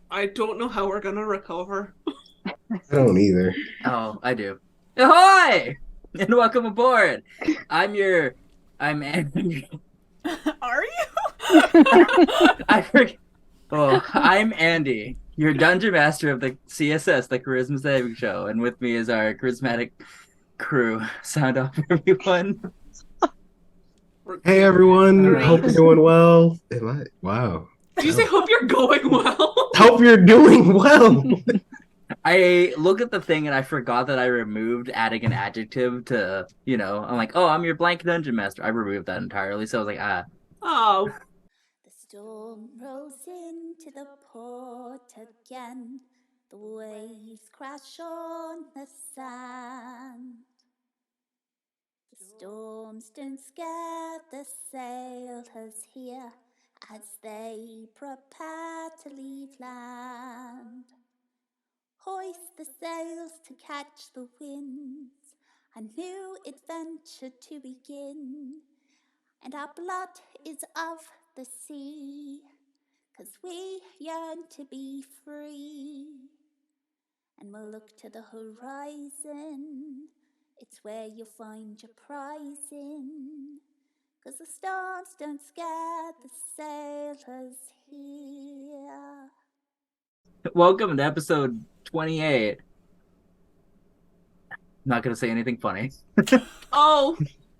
I don't know how we're gonna recover. I don't either. Oh, I do. Ahoy! And welcome aboard. I'm your I'm Andrew. Are you? I forget. Oh, I'm Andy, your dungeon master of the CSS, the Charisma Saving Show, and with me is our charismatic crew. Sound off, everyone. We're Hey everyone, hope you're great. doing well. Wow. Did you say Oh. hope you're going well? Hope you're doing well. I look at the thing and I forgot that I removed adding an adjective to, I'm like, oh, I'm your blank dungeon master. I removed that entirely, so I was like, Oh, The storm rolls into the port again. The waves crash on the sand. The storms don't scare the sailors here as they prepare to leave land. Hoist the sails to catch the winds, a new adventure to begin. And our blood is of the sea, 'cause we yearn to be free. And we'll look to the horizon, it's where you'll find your prize in. 'Cause the storms don't scare the sailors here. welcome to episode 28. I'm not going to say anything funny. oh,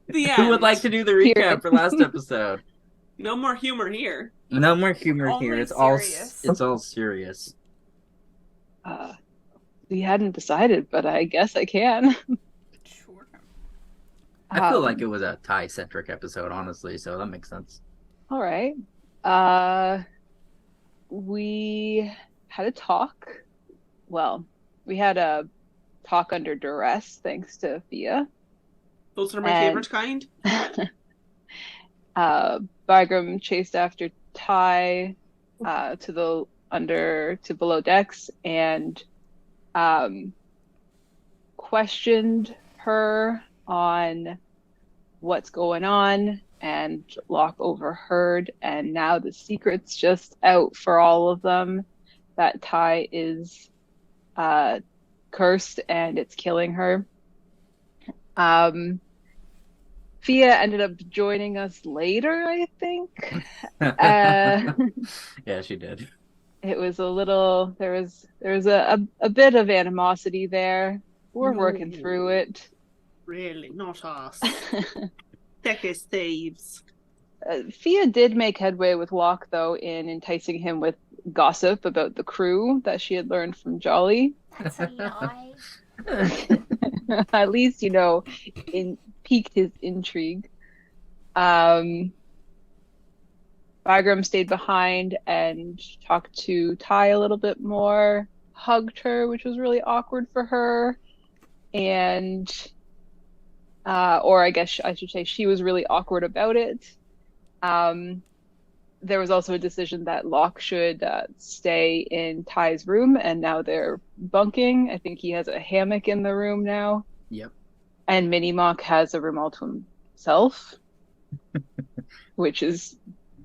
the Who would end. like to do the recap for last episode? No more humor here. No more humor here. Only It's all serious. it's all serious. Uh, we hadn't decided, but I guess I can. Sure. I feel like it was a Thai-centric episode, honestly, so that makes sense. All right. We had a talk. Well, we had a talk under duress, thanks to Thea. Those are my And- favorite kind. Bygram chased after Ty to below decks and questioned her on what's going on, and Locke overheard, and now the secret's just out for all of them that Ty is cursed and it's killing her. Fia ended up joining us later, I think. Yeah, she did. It was there was a bit of animosity there. We're working No. through it. Really, not us. Heck is thieves. Fia did make headway with Locke, though, in enticing him with gossip about the crew that she had learned from Jolly. That's a lie. At least, piqued his intrigue. Bagram stayed behind and talked to Ty a little bit more, hugged her, which was really awkward for her. And, or I guess I should say she was really awkward about it. There was also a decision that Locke should stay in Ty's room, and now they're bunking. I think he has a hammock in the room now. Yep. And Minimock has a room all to himself, which is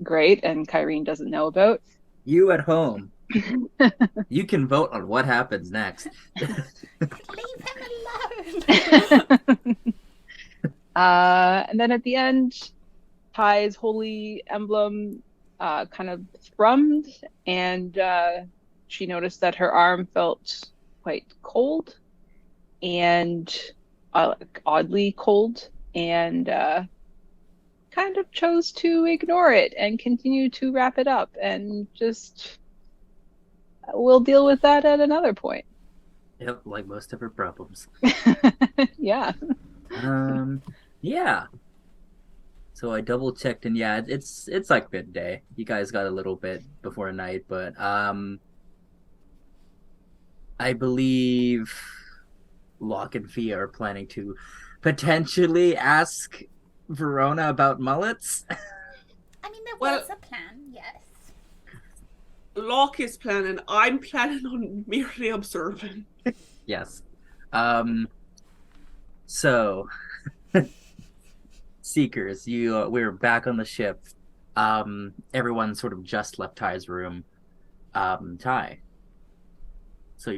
great, and Kyrene doesn't know about. You at home. You can vote on what happens next. Leave him alone. And then at the end, Ty's holy emblem kind of thrummed, and she noticed that her arm felt quite cold and oddly cold, and kind of chose to ignore it and continue to wrap it up, and just we'll deal with that at another point. Yep, like most of her problems. Yeah. Yeah. So I double checked, and yeah, it's like midday. You guys got a little bit before night, but I believe Locke and Fia are planning to potentially ask Verona about mullets. I mean, there Well- was a plan, yes. Locke is planning. I'm planning on merely observing. Yes. So Seekers, we're back on the ship. Everyone sort of just left Ty's room. Ty, So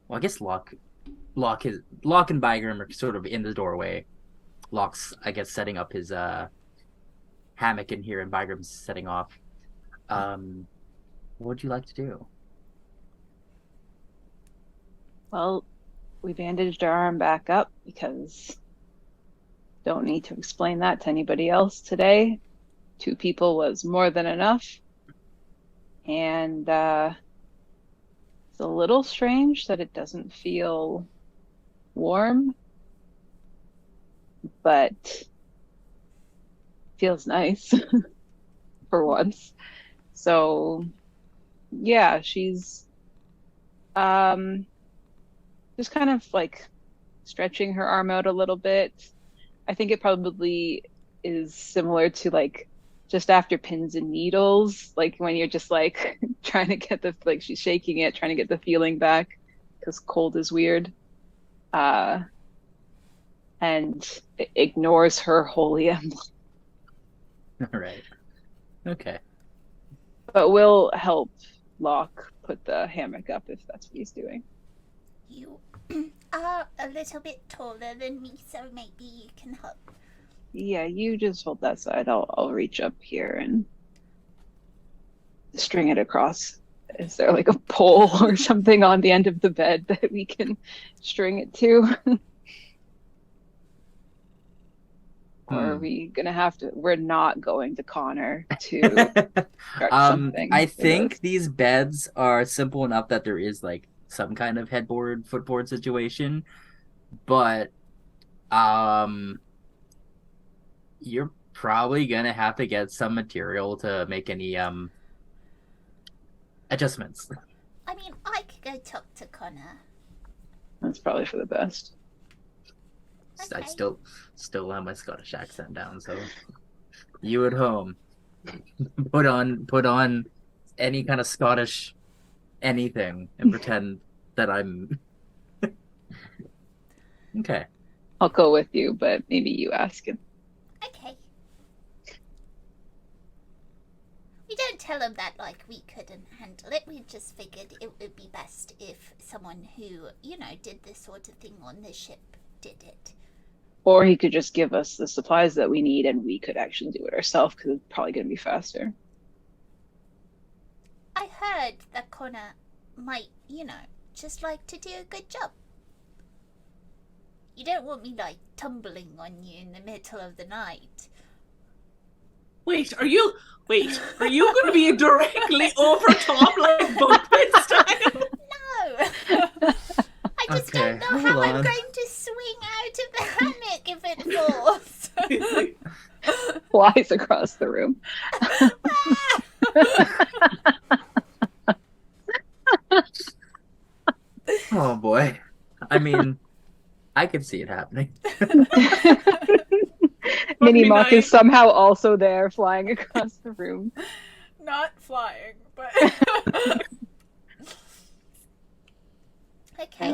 well, I guess Locke and Bygram are sort of in the doorway. Locke's, I guess, setting up his hammock in here, and Bygram's setting off. What would you like to do? Well, we bandaged our arm back up because don't need to explain that to anybody else today. 2 people was more than enough. And it's a little strange that it doesn't feel warm, but feels nice for once. So yeah, she's just kind of like stretching her arm out a little bit. I think it probably is similar to like just after pins and needles, like when you're just like trying to get she's shaking it, trying to get the feeling back because cold is weird. And it ignores her holy emblem. All right. Okay. But we'll help Locke put the hammock up if that's what he's doing. You are a little bit taller than me, so maybe you can help. Yeah, you just hold that side. I'll reach up here and string it across. Is there like a pole or something on the end of the bed that we can string it to? Or are we gonna have to? We're not going to Connor to start something. I think these beds are simple enough that there is like some kind of headboard, footboard situation, but you're probably gonna have to get some material to make any adjustments. I mean, I could go talk to Connor. That's probably for the best. Okay. I still have my Scottish accent down, so you at home put on any kind of Scottish anything and pretend that I'm okay. I'll go with you, but maybe you ask him. Okay. We don't tell him that like we couldn't handle it. We just figured it would be best if someone who, did this sort of thing on the ship did it. Or he could just give us the supplies that we need and we could actually do it ourselves because it's probably going to be faster. I heard that Connor might, just like to do a good job. You don't want me, like, tumbling on you in the middle of the night. Wait, are you going to be directly over top like bunkbed style? No! I just don't know how I'm going to swing out of the hammock if it falls. Flies across the room. Oh boy. I mean, I could see it happening. Mini Mock is somehow also there, flying across the room. Not flying, but Okay.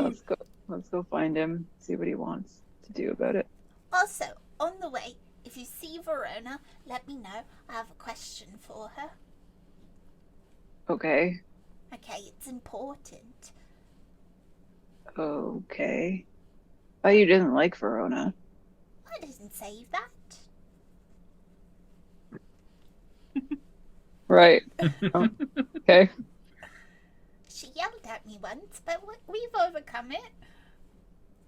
Let's go find him, see what he wants to do about it. Also, on the way, if you see Verona, let me know. I have a question for her. Okay. Okay, it's important. Okay. Oh, you didn't like Verona. I didn't say that. Right. Oh, okay. She yelled at me once, but we've overcome it.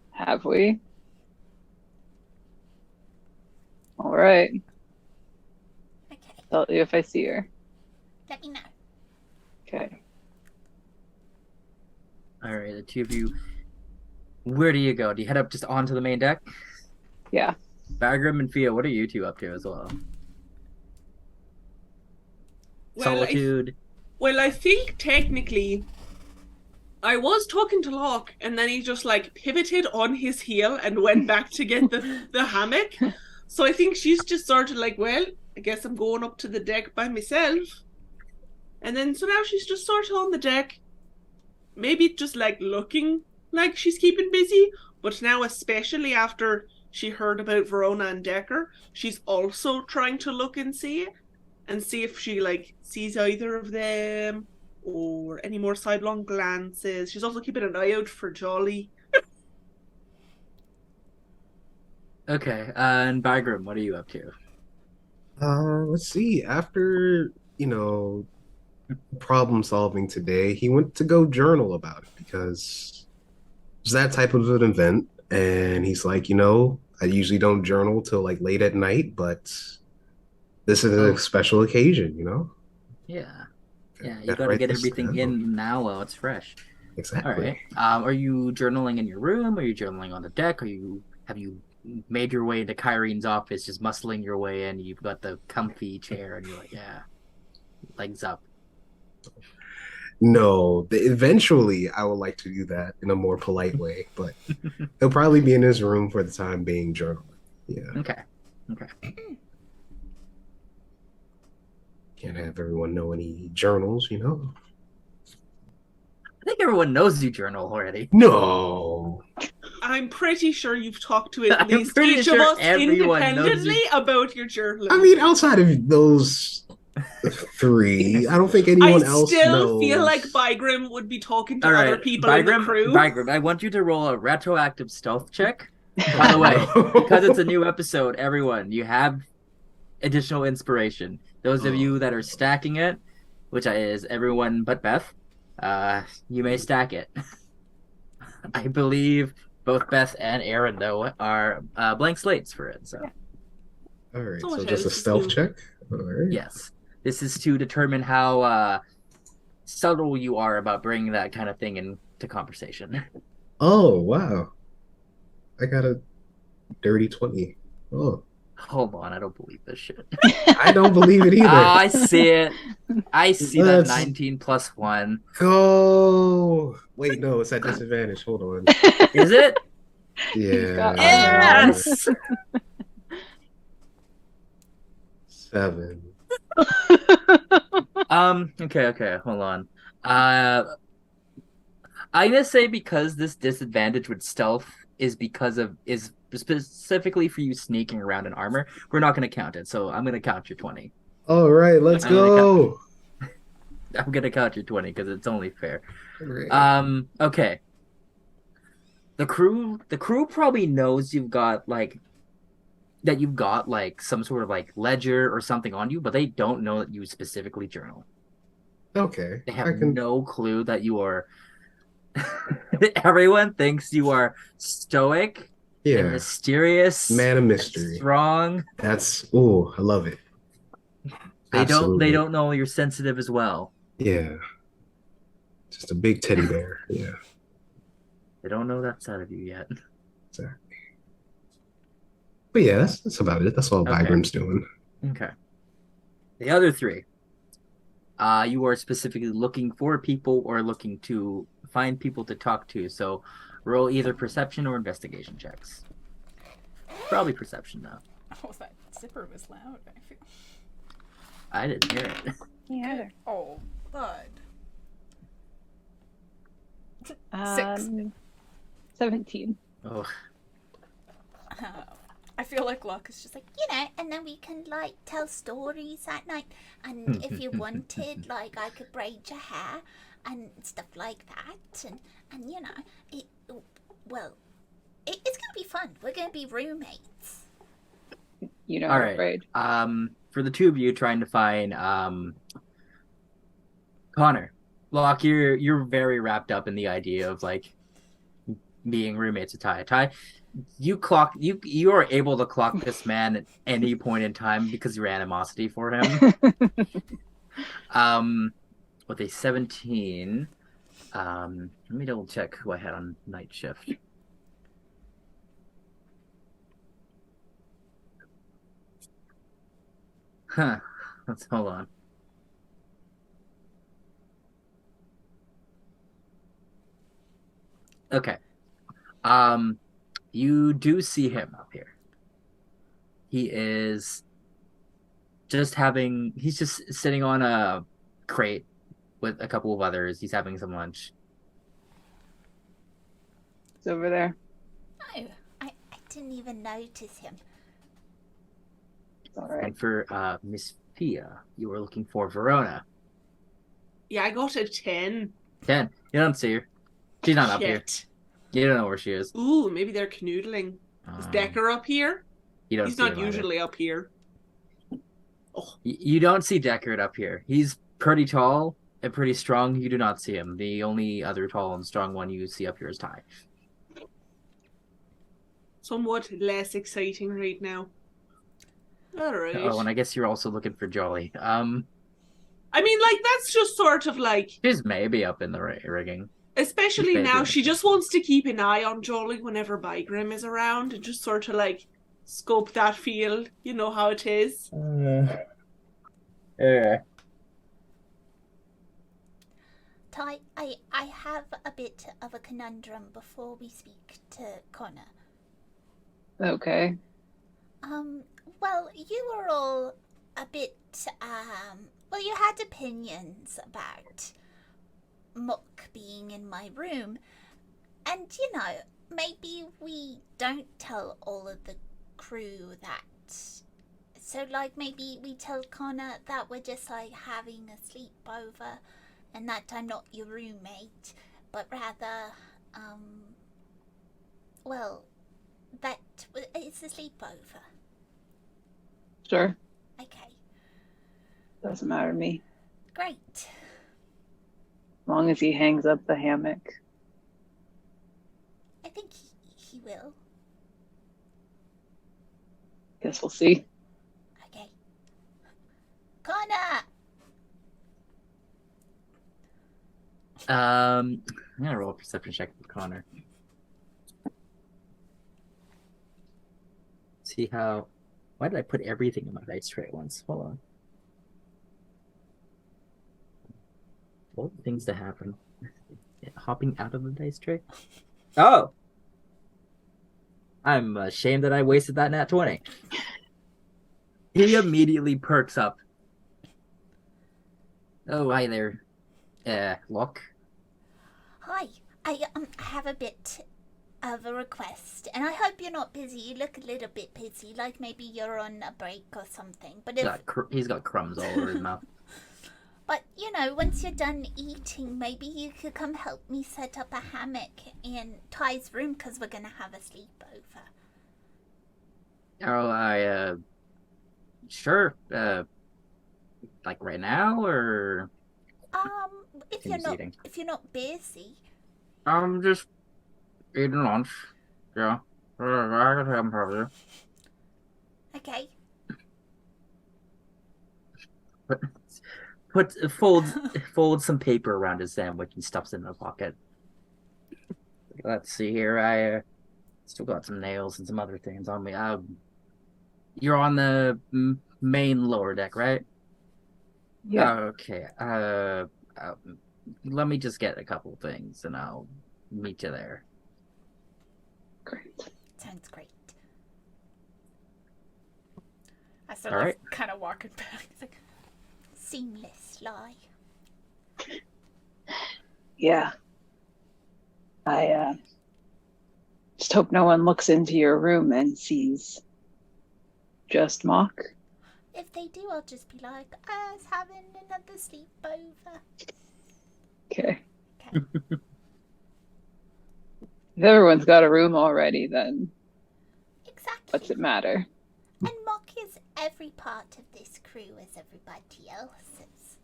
Have we? All right. Okay, Tell you if I see her. let me know. Okay. All right, the two of you. Where do you go? Do you head up just onto the main deck? Yeah. Bagram and Fia, what are you two up to as well? Solitude. Well, I think technically I was talking to Locke and then he just like pivoted on his heel and went back to get the hammock. So I think she's just sort of like, well, I guess I'm going up to the deck by myself. And then so now she's just sort of on the deck. Maybe just like looking like she's keeping busy. But now especially after she heard about Verona and Decker, she's also trying to look and see if she like sees either of them or any more sidelong glances. She's also keeping an eye out for Jolly. Okay, and Bygram, what are you up to? Let's see. After, problem solving today, he went to go journal about it because it's that type of an event. And he's like, I usually don't journal till like late at night, but this is a Oh. special occasion, Yeah. Yeah, you Gotta gotta write get this everything down. in now while it's fresh. All Exactly. right. Are you journaling in your room? Are you journaling on the deck? Have you made your way into Kyrene's office, just muscling your way in? You've got the comfy chair, and you're like, yeah, legs up. No, eventually I would like to do that in a more polite way, but he'll probably be in his room for the time being journaling. Yeah, Okay. can't have everyone know any journals. I think everyone knows you journal already. No. I'm pretty sure you've talked to at I'm least pretty each sure of us everyone knows independently you. about your journaling. I mean, outside of those three, I don't think I anyone else still feel knows. like Bygram would be talking to All other right, people in the Bygram, crew. Bygram, I want you to roll a retroactive stealth check. By the way, because it's a new episode, everyone, you have additional inspiration. Those of you that are stacking it, which is everyone but Beth, you may stack it. I believe both Beth and Erin, though, are blank slates for it. So, All right, So so much just a else is stealth new. check. All right. yes, this is to determine how subtle you are about bringing that kind of thing into conversation. Oh, wow. I got a dirty 20. Oh, Hold on, I don't believe this shit. I don't believe it Oh, either. I see it. I see that Let's 19 plus 1. Go. Wait, no, it's at disadvantage. Hold on. Is it? He's got Yeah. armor on. Yes! 7. Okay, hold on. I'm gonna say because this disadvantage with stealth is specifically for you sneaking around in armor, we're not gonna count it. So I'm gonna count your 20. All right, let's I'm gonna go. I'm gonna count your 20 because it's only fair. All right. Okay. The crew probably knows you've got like some sort of like ledger or something on you, but they don't know that you specifically journal. Okay. They have I can. no clue that you are. Everyone thinks you are stoic and Yeah. mysterious, Man of mystery. strong. That's. Oh, I love it. They Absolutely. don't know you're sensitive as well. Yeah. Just a big teddy bear. Yeah. They don't know that side of you yet. Exactly. But yeah, that's about it. That's all Okay. Bygram's doing. Okay. The other three, you are specifically looking for people or looking to find people to talk to. So roll either perception or investigation checks. Probably perception though. Oh, that zipper was loud. I feel. I didn't hear it. Yeah. Oh, bud. 17. Oh, I feel like luck is just like, And then we can, like, tell stories at night. And if you wanted, like, I could braid your hair and stuff like that. And it's going to be fun. We're going to be roommates. You know, all I'm right. afraid. For the two of you trying to find Connor, Locke, you're very wrapped up in the idea of like being roommates with Ty. Ty, you are able to clock this man at any point in time because of your animosity for him. With a 17, let me double check who I had on night shift. Huh. Let's hold on. Okay. You do see him up here. He's just sitting on a crate with a couple of others. He's having some lunch. It's over there. Oh, I didn't even notice him. All right. And for Miss Pia, you were looking for Verona. Yeah, I got a 10. 10. You don't see her. She's not up here. Shit. You don't know where she is. Ooh, maybe they're canoodling. Is Decker up here? You don't He's see not him either. usually up here. Oh, You don't see Deckard up here. He's pretty tall and pretty strong. You do not see him. The only other tall and strong one you see up here is Ty. somewhat less exciting right now. All right. Oh, and I guess you're also looking for Jolly. I mean, like, that's just sort of like, She's maybe up in the rigging. especially Maybe. now, she just wants to keep an eye on Jolly whenever Bygrim is around and just sort of like scope that field. You know how it is. Yeah. Ty, I have a bit of a conundrum before we speak to Connor. Okay. Well, you were all a bit, well, you had opinions about Muck being in my room. And, you know, maybe we don't tell all of the crew that. So, like, maybe we tell Connor that we're just, like, having a sleepover and that I'm not your roommate, but rather, well, that it's a sleepover. Sure. Okay, Doesn't matter to me. great. As long as he hangs up the hammock. I think he will. Guess we'll see. Okay. Connor! I'm gonna roll a perception check for Connor. See how. Why did I put everything in my dice tray at once? Hold on. What things to happen? Hopping out of the dice tray? Oh! I'm ashamed that I wasted that nat 20. He immediately perks up. Oh, hi there. Look. Hi, I have a bit of a request, and I hope you're not busy. You look a little bit busy, like maybe you're on a break or something. But He's got crumbs all over his mouth. But, you know, once you're done eating, maybe you could come help me set up a hammock in Ty's room, because we're going to have a sleepover. Oh, sure. Like right now, or If He's you're not eating. if you're not busy. I'm just eating lunch. Yeah, I can have probably. Okay. Fold some paper around his sandwich and stuffs it in a pocket. Let's see here. I still got some nails and some other things on me. You're on the main lower deck, right? Yeah. Okay. Let me just get a couple things, and I'll meet you there. Great. Sounds great. I start All like right. kind of walking back. It's like, Seamless lie. Yeah. I just hope no one looks into your room and sees just Mock. If they do, I'll just be like, I was having another sleepover. Okay. Okay. If everyone's got a room already, then Exactly. what's it matter? And Mock is every part of this crew as everybody else's.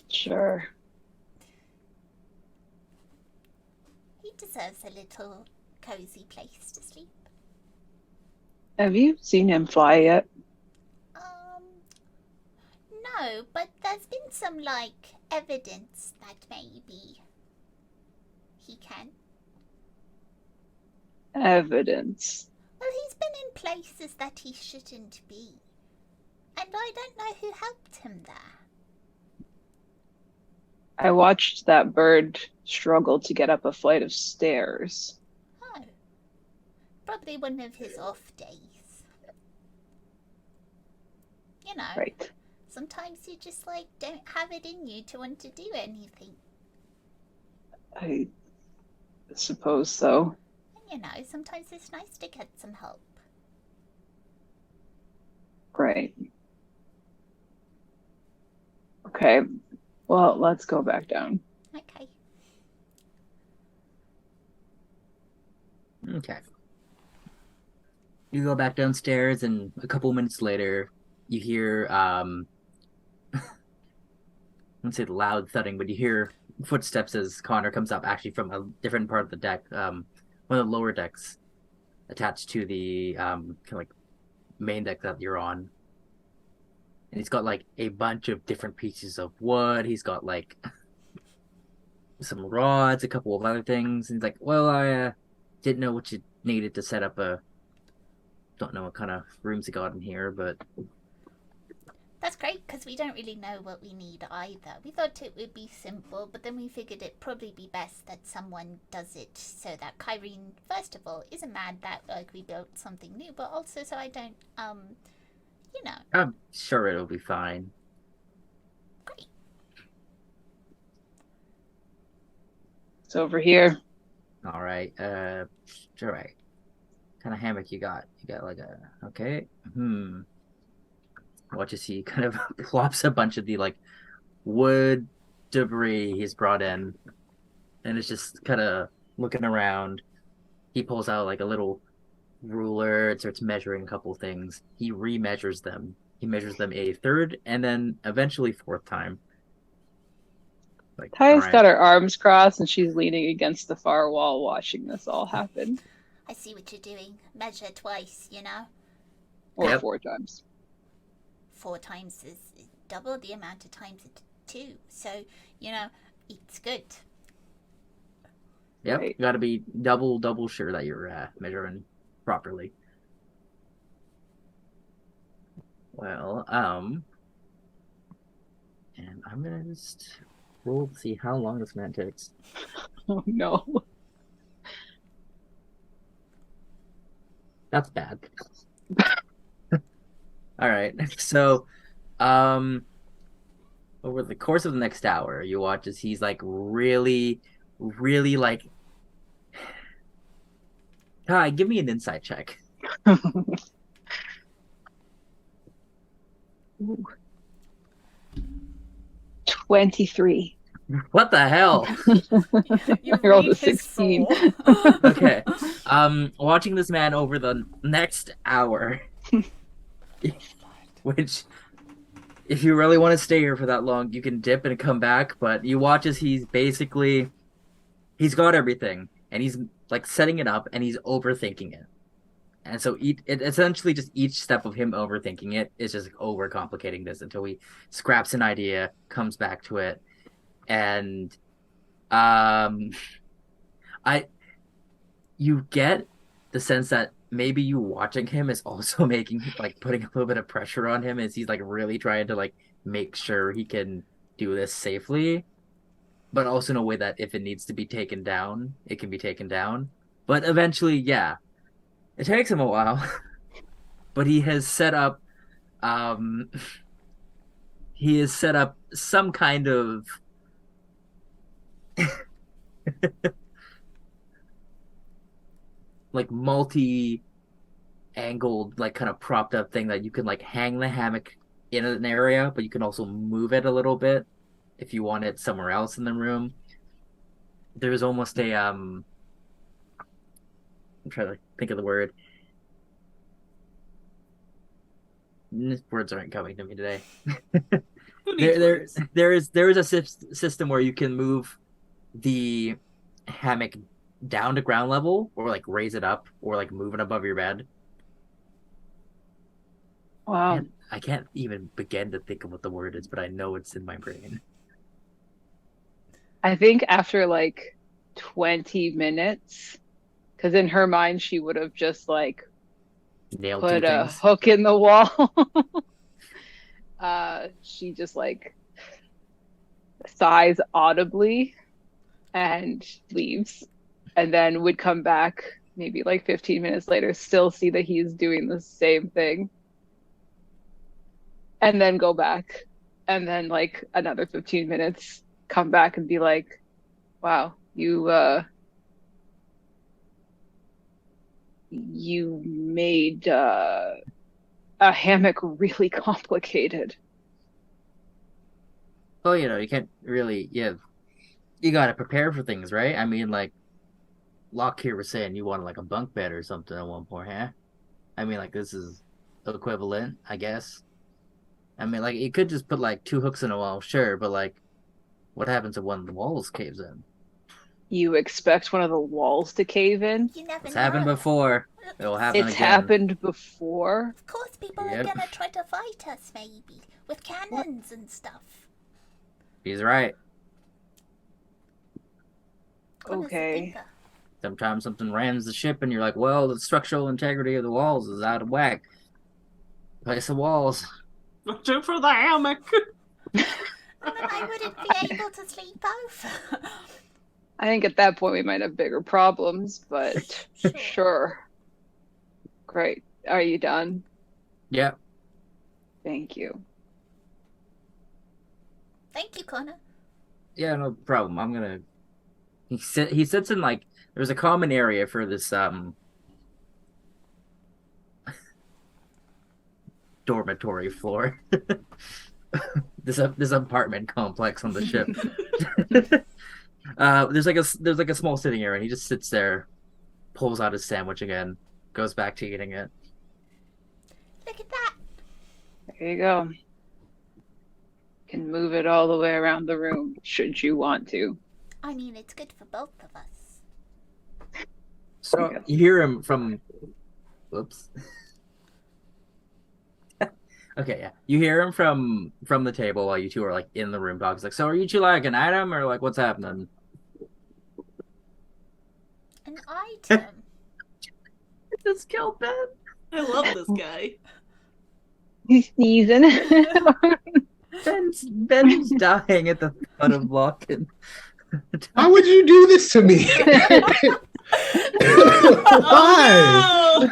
Sure. He deserves a little cozy place to sleep. Have you seen him fly yet? No, but there's been some, like, evidence that maybe he can. Evidence. Well, he's been in places that he shouldn't be. And I don't know who helped him there. I watched that bird struggle to get up a flight of stairs. Oh. Probably one of his off days. You know, Right. sometimes you just, like, don't have it in you to want to do anything. I suppose so. And, you know, sometimes it's nice to get some help. Right. Okay. Well, let's go back down. Okay. Okay. You go back downstairs, and a couple minutes later, you hear I wouldn't say loud thudding, but you hear footsteps as Connor comes up, actually from a different part of the deck, one of the lower decks attached to the kind of like main deck that you're on. And he's got like a bunch of different pieces of wood. He's got like some rods, a couple of other things. And he's like, well, I didn't know what you needed to set up a. Don't know what kind of rooms you got in here, but That's great, because we don't really know what we need either. We thought it would be simple, but then we figured it'd probably be best that someone does it so that Kyrene, first of all, isn't mad that like we built something new, but also so I don't, you know. I'm sure it'll be fine. Great. It's over here. All right. All right. Kind of hammock you got? You got like a okay. Watch as he kind of plops a bunch of the like wood debris he's brought in, and it's just kind of looking around. He pulls out like a little ruler and starts measuring a couple things. He remeasures them. He measures them a third and then eventually fourth time. Like, Ty's all got right. her arms crossed and she's leaning against the far wall watching this all happen. I see what you're doing. Measure twice, you know? Or Yep. 4 times. 4 times is double the amount of times it 2. So, you know, it's good. Yep, Right. you got to be double sure that you're measuring properly. Well, and I'm gonna just roll to see how long this man takes. Oh no. That's bad. All right, so, over the course of the next hour, you watch as he's like really like. Hi, give me an insight check. Ooh. 23. What the hell? You I rolled read a his 16. soul. Okay. Watching this man over the next hour, which, if you really want to stay here for that long, you can dip and come back. But you watch as he's got everything, and he's like setting it up, and he's overthinking it. And so essentially just each step of him overthinking it is just overcomplicating this until he scraps an idea, comes back to it, and you get the sense that maybe you watching him is also putting a little bit of pressure on him as he's like really trying to like make sure he can do this safely, but also in a way that if it needs to be taken down, it can be taken down. But eventually, yeah, it takes him a while. But he has set up some kind of like multi-angled, like kind of propped up thing that you can like hang the hammock in an area, but you can also move it a little bit if you want it somewhere else in the room. There's almost a I'm trying to think of the word. Words aren't coming to me today. Who needs words? There is a system where you can move the hammock down to ground level, or like raise it up, or like move it above your bed. Wow. And I can't even begin to think of what the word is, but I know it's in my brain. I think after like 20 minutes, because in her mind she would have just like Nailed put two a things. hook in the wall. She just like sighs audibly and leaves, and then would come back maybe like 15 minutes later, still see that he's doing the same thing, and then go back, and then like another 15 minutes, come back and be like, wow, you made a hammock really complicated. Well, you can't really, you gotta prepare for things, right? I mean, like, Locke here was saying you wanted like a bunk bed or something at one point, huh? I mean, like, this is equivalent, I guess. I mean, like, you could just put like 2 hooks in a wall, sure, but like, what happens if one of the walls caves in? You expect one of the walls to cave in? You never It's know. happened before. It will happen It's again. happened before. Of course, people Yep. are gonna try to fight us, maybe with cannons and stuff. He's right. Connor's the Okay. thinker. Sometimes something rams the ship, and you're like, well, the structural integrity of the walls is out of whack. Place the walls. Watch out for the hammock. And then I wouldn't be able to sleep over. I think at that point we might have bigger problems, but sure. Great. Are you done? Yep. Thank you. Thank you, Connor. Yeah, no problem. I'm gonna. He sits in like there's a common area for this dormitory floor. this apartment complex on the ship. There's like a small sitting area, and he just sits there, pulls out his sandwich again, goes back to eating it. Look at that. There you go. Can move it all the way around the room, should you want to. I mean, it's good for both of us. So you hear him from. Whoops. Okay, yeah. You hear him from the table while you two are like in the room talking. He's like, so are you two like an item or like what's happening? An item. Just killed Ben. I love this guy. He's sneezing. Ben's dying at the thought of Locke. Why would you do this to me? Why? Oh,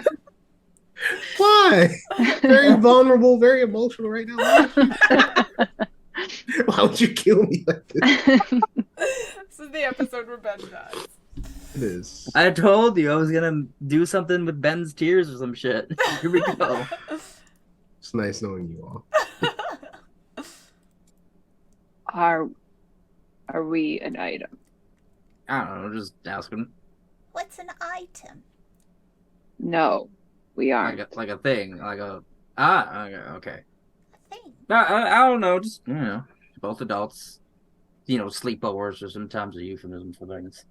Why? Very vulnerable, very emotional right now. Why would you kill me like this? This is the episode where Ben dies. It is. I told you I was gonna do something with Ben's tears or some shit. Here we go. It's nice knowing you all. Are we an item? I don't know, just asking. What's an item? No, we aren't. Like a thing, like a okay. A thing. I don't know, just both adults. Sleepovers are sometimes a euphemism for things.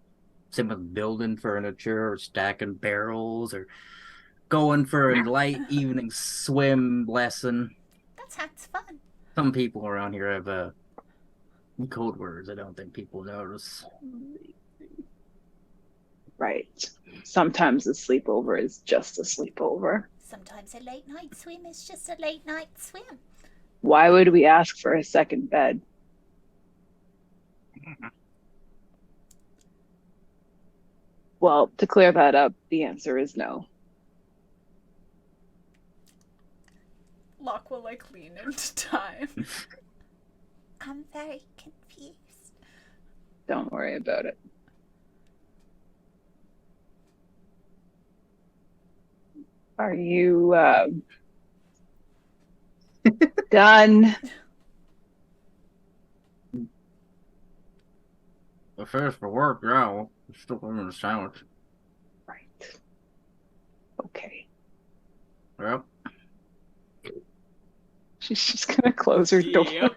Same with building furniture or stacking barrels or going for a light evening swim lesson. That sounds fun. Some people around here have code words I don't think people notice. Right. Sometimes a sleepover is just a sleepover. Sometimes a late night swim is just a late night swim. Why would we ask for a second bed? Well, to clear that up, the answer is no. Locke will like lean into time. I'm very confused. Don't worry about it. Are you done? The first for work, yeah. Still having a sandwich. Right. Okay. Yep. She's just gonna close her door. Yep.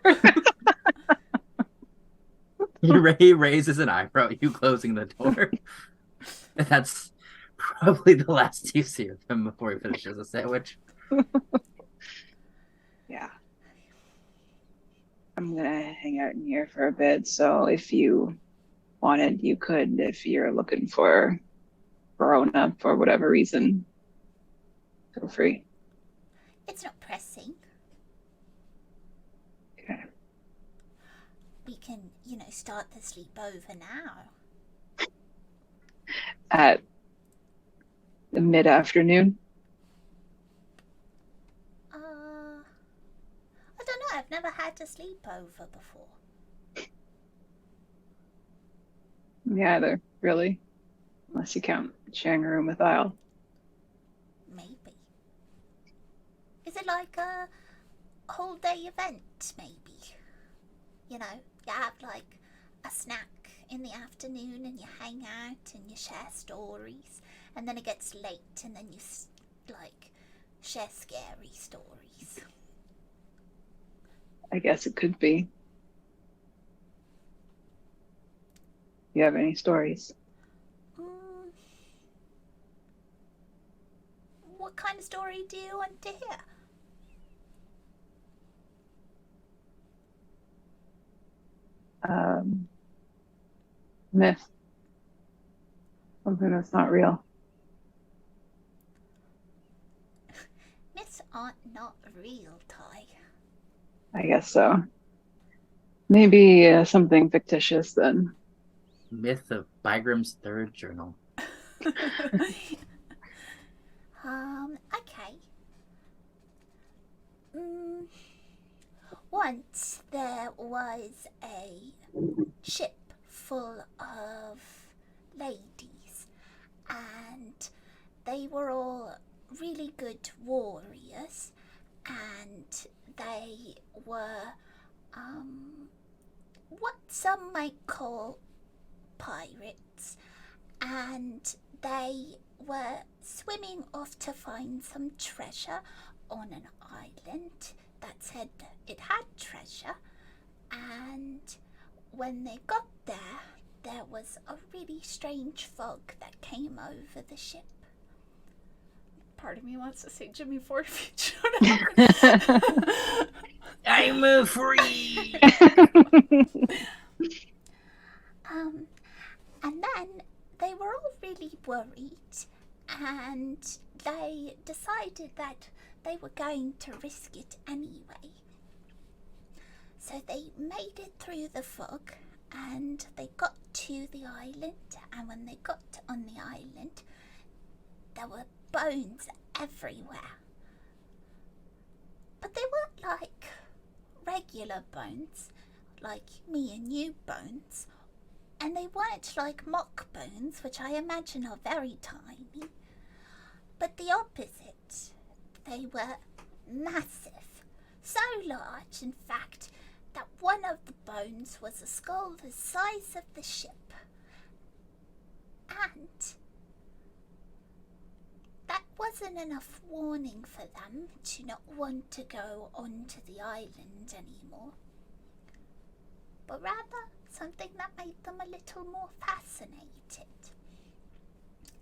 He raises an eyebrow, you closing the door. And that's probably the last you see of him before he finishes the sandwich. Yeah. I'm gonna hang out in here for a bit, so if you wanted, you could, if you're looking for grown up for whatever reason. Feel free. It's not pressing. Okay. We can, start the sleepover now. At the mid-afternoon. I don't know. I've never had a sleepover before. Me either, really. Unless you count sharing a room with Isle. Maybe. Is it like a whole day event, maybe? you know, you have like a snack in the afternoon and you hang out and you share stories, and then it gets late and then you like share scary stories. I guess it could be. You have any stories? What kind of story do you want to hear? Myth. Something that's not real. Myths aren't not real, Ty. I guess so. Maybe something fictitious then. Myth of Bygram's third journal. Okay. Once there was a ship full of ladies, and they were all really good warriors, and they were what some might call pirates, and they were swimming off to find some treasure on an island that said it had treasure, and when they got there, there was a really strange fog that came over the ship. Part of me wants to say Jimmy Ford feature. I'm free. And then they were all really worried, and they decided that they were going to risk it anyway. So they made it through the fog, and they got to the island, and when they got on the island, there were bones everywhere. But they weren't like regular bones, like me and you bones, and they weren't like mock bones, which I imagine are very tiny, but the opposite. They were massive, so large, in fact, that one of the bones was a skull the size of the ship. And that wasn't enough warning for them to not want to go onto the island anymore, but rather something that made them a little more fascinated.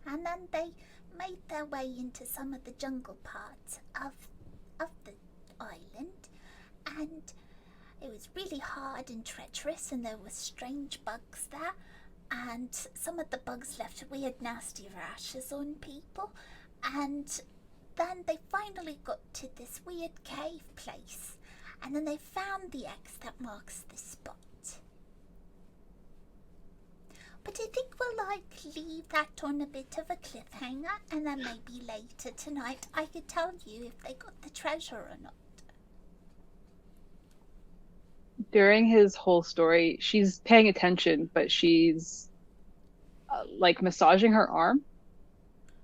And then they made their way into some of the jungle parts of the island, and it was really hard and treacherous, and there were strange bugs there, and some of the bugs left weird nasty rashes on people, and then they finally got to this weird cave place, and then they found the X that marks the spot. But I think we'll leave that on a bit of a cliffhanger, and then maybe later tonight I could tell you if they got the treasure or not. During his whole story, she's paying attention, but she's like massaging her arm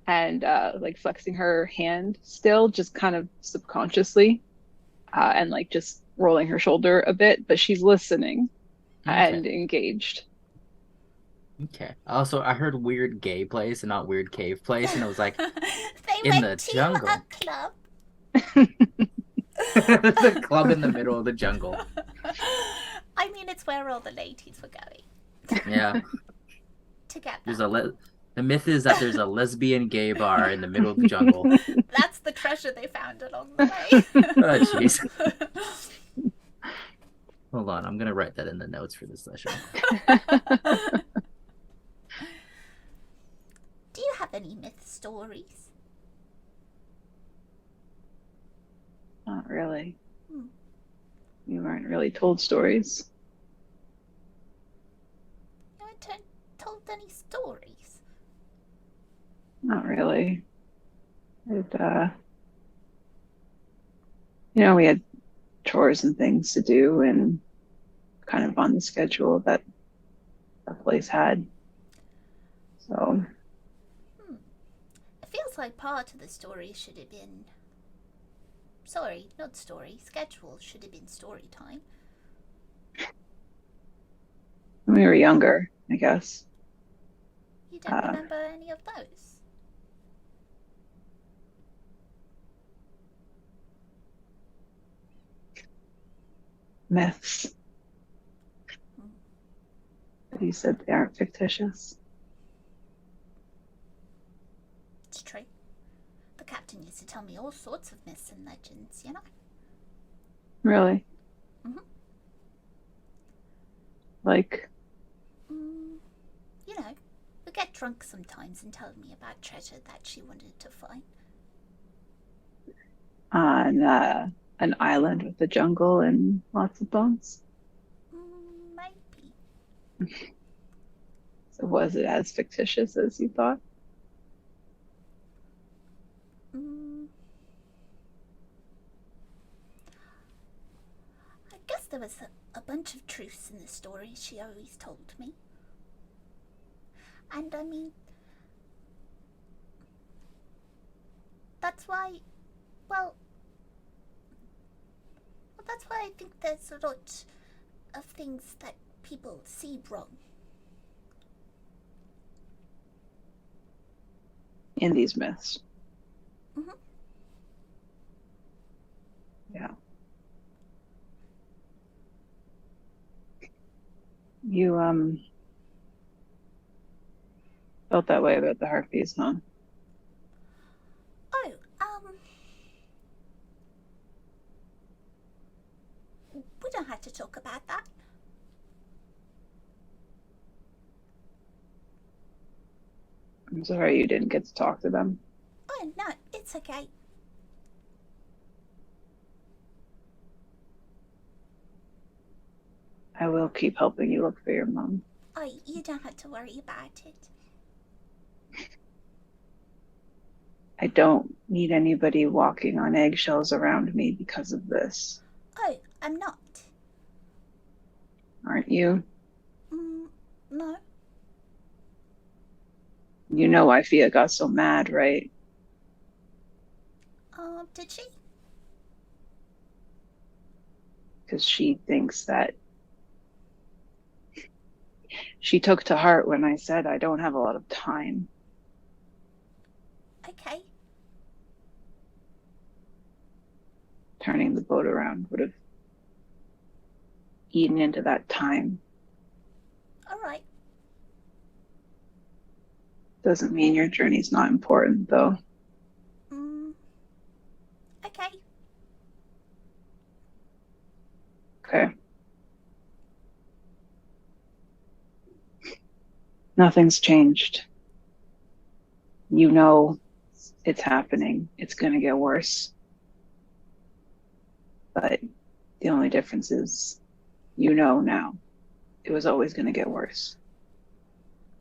and like flexing her hand still, just kind of subconsciously, and like just rolling her shoulder a bit, but she's listening and engaged. Okay. Also, I heard weird gay place and not weird cave place, and I was like, They in went the to jungle. a club. The club in the middle of the jungle. I mean, it's where all the ladies were going Yeah. together. There's the myth is that there's a lesbian gay bar in the middle of the jungle. That's the treasure they found along the way. Oh, jeez. Hold on, I'm gonna write that in the notes for this session. Do you have any myth stories? Not really. You weren't really told stories. You haven't told any stories? Not really. We had chores and things to do, and kind of on the schedule that the place had. So. It feels like part of the story should have been... Sorry, not story. Schedule should have been story time. when we were younger, I guess. You don't remember any of those? Myths. But you said they aren't fictitious. It's true. The captain used to tell me all sorts of myths and legends, you know? Really? Mhm. Like, You know, we get drunk sometimes and tell me about treasure that she wanted to find. on an island with a jungle and lots of bones. Maybe. So was it as fictitious as you thought? I guess there was a bunch of truths in the story she always told me. And I mean, that's why, well, that's why I think there's a lot of things that people see wrong. In these myths. Mhm. Yeah. You felt that way about the Harpies, huh? Oh, we don't have to talk about that. I'm sorry you didn't get to talk to them. Oh, no, it's okay. I will keep helping you look for your mom. Oh, you don't have to worry about it. I don't need anybody walking on eggshells around me because of this. Oh, I'm not. Aren't you? No. You know why Fia got so mad, right? Did she? Because she thinks that she took to heart when I said I don't have a lot of time. Okay. Turning the boat around would have eaten into that time. All right. Doesn't mean your journey's not important, though. Okay. Okay. Nothing's changed. You know it's happening. It's going to get worse. But the only difference is you know now it was always going to get worse.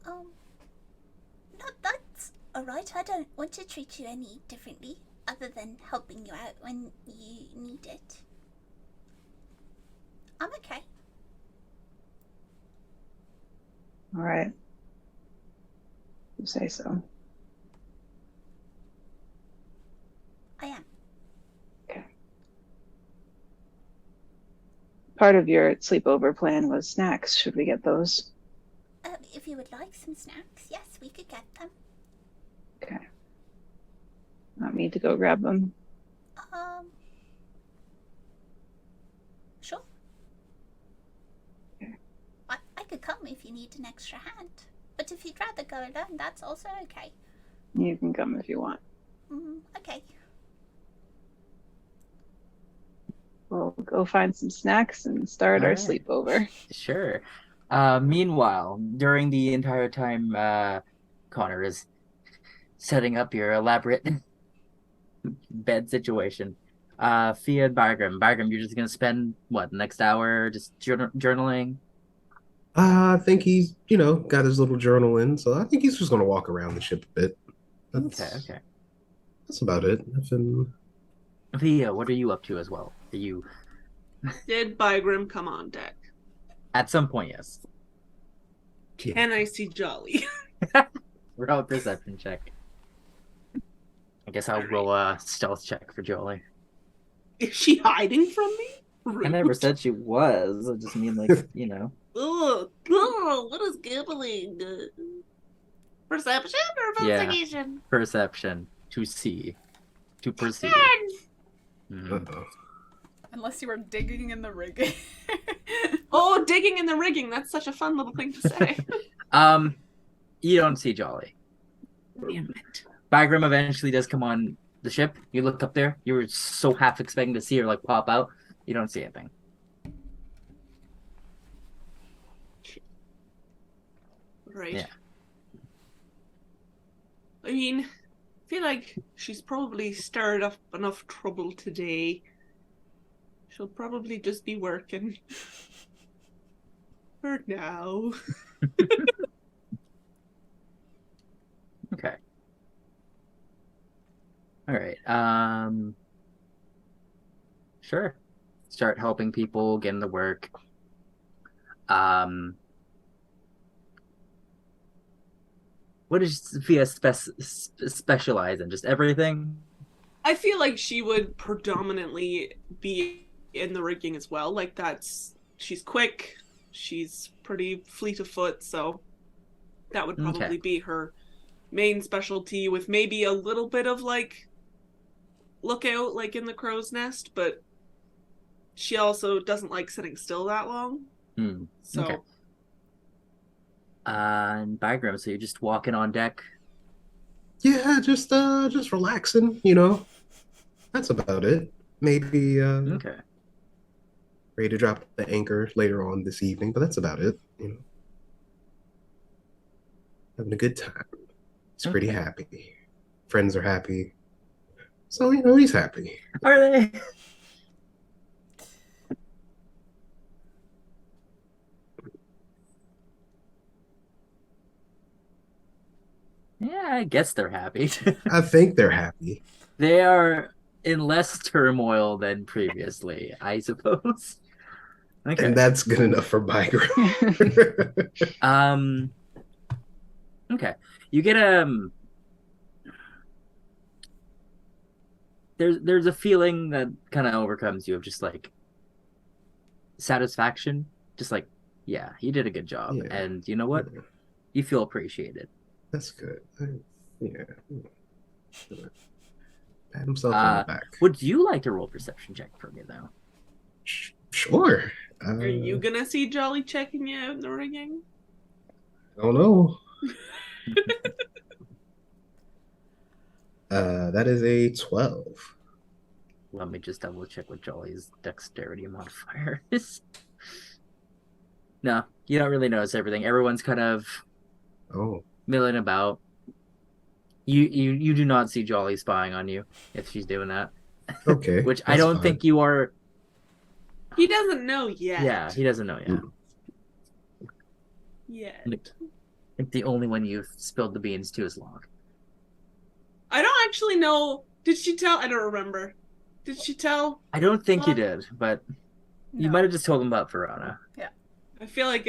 No, that's all right. I don't want to treat you any differently other than helping you out when you need it. I'm okay. All right. You say so. I am. Okay. Part of your sleepover plan was snacks. Should we get those? If you would like some snacks, yes, we could get them. Okay. Not me to go grab them. Sure. Okay. I could come if you need an extra hand. But if you'd rather go alone, that's also okay. You can come if you want. Okay. We'll go find some snacks and start our Alright. sleepover. Sure. Meanwhile, during the entire time Connor is setting up your elaborate bed situation, Fia and Bargrim, you're just gonna spend what, the next hour just journaling? I think he's, got his little journal in, so I think he's just gonna walk around the ship a bit. Okay. That's about it. Nothing. Fia, what are you up to as well? Are you Did Bygrim come on deck? at some point? Yes. Can I see Jolly? Roll a perception check. I guess I'll roll a stealth check for Jolie. Is she hiding from me? Rude. I never said she was. I just mean, like, Ugh, ugh, what is gambling? Perception or Yeah. investigation? Perception. To see. To perceive. Mhm. Uh-oh. Unless you were digging in the rigging. Oh, digging in the rigging. That's such a fun little thing to say. You don't see Jolly. Damn it. Bagram eventually does come on the ship. You look up there. You were so half expecting to see her like pop out. You don't see anything. Right. Yeah. I mean, I feel like she's probably stirred up enough trouble today. She'll probably just be working. For now. Okay. All right. Sure. Start helping people get into work. What does Sophia specialize in? Just everything? I feel like she would predominantly be in the rigging as well. Like she's quick, she's pretty fleet of foot, so that would probably Okay. be her main specialty, with maybe a little bit of like lookout like in the crow's nest, but she also doesn't like sitting still that long. So Okay. And Bagram, so you're just walking on deck. Yeah, just relaxing, you know. That's about it. Maybe Okay. ready to drop the anchor later on this evening, but that's about it, you know. Having a good time. He's pretty Okay. happy. Friends are happy. So, you know, he's happy. Are they? Yeah, I guess they're happy. I think they're happy. They are in less turmoil than previously, I suppose. Okay. And that's good enough for Bygram. Okay. You get there's a feeling that kind of overcomes you of just like satisfaction. Just like, yeah, you did a good job. Yeah. And you know what? Yeah, You feel appreciated. that's good. Yeah. Pat himself on the back. Would you like to roll perception check for me though? Sure. are you gonna see Jolly checking you out in the rigging? I don't know. That is a 12. Let me just double check what Jolly's dexterity modifier is. No, you don't really notice everything. Everyone's kind of Oh, milling about. You do not see Jolly spying on you if she's doing that. okay. Which I that's don't fine. think you are. He doesn't know yet. Yeah, he doesn't know yet. Mm. Yet. I think the only one you've spilled the beans to is Locke. I don't actually know. Did she tell? I don't remember. Did she tell? I don't think you Locke? did, but you No. might have just told him about Verona. I feel like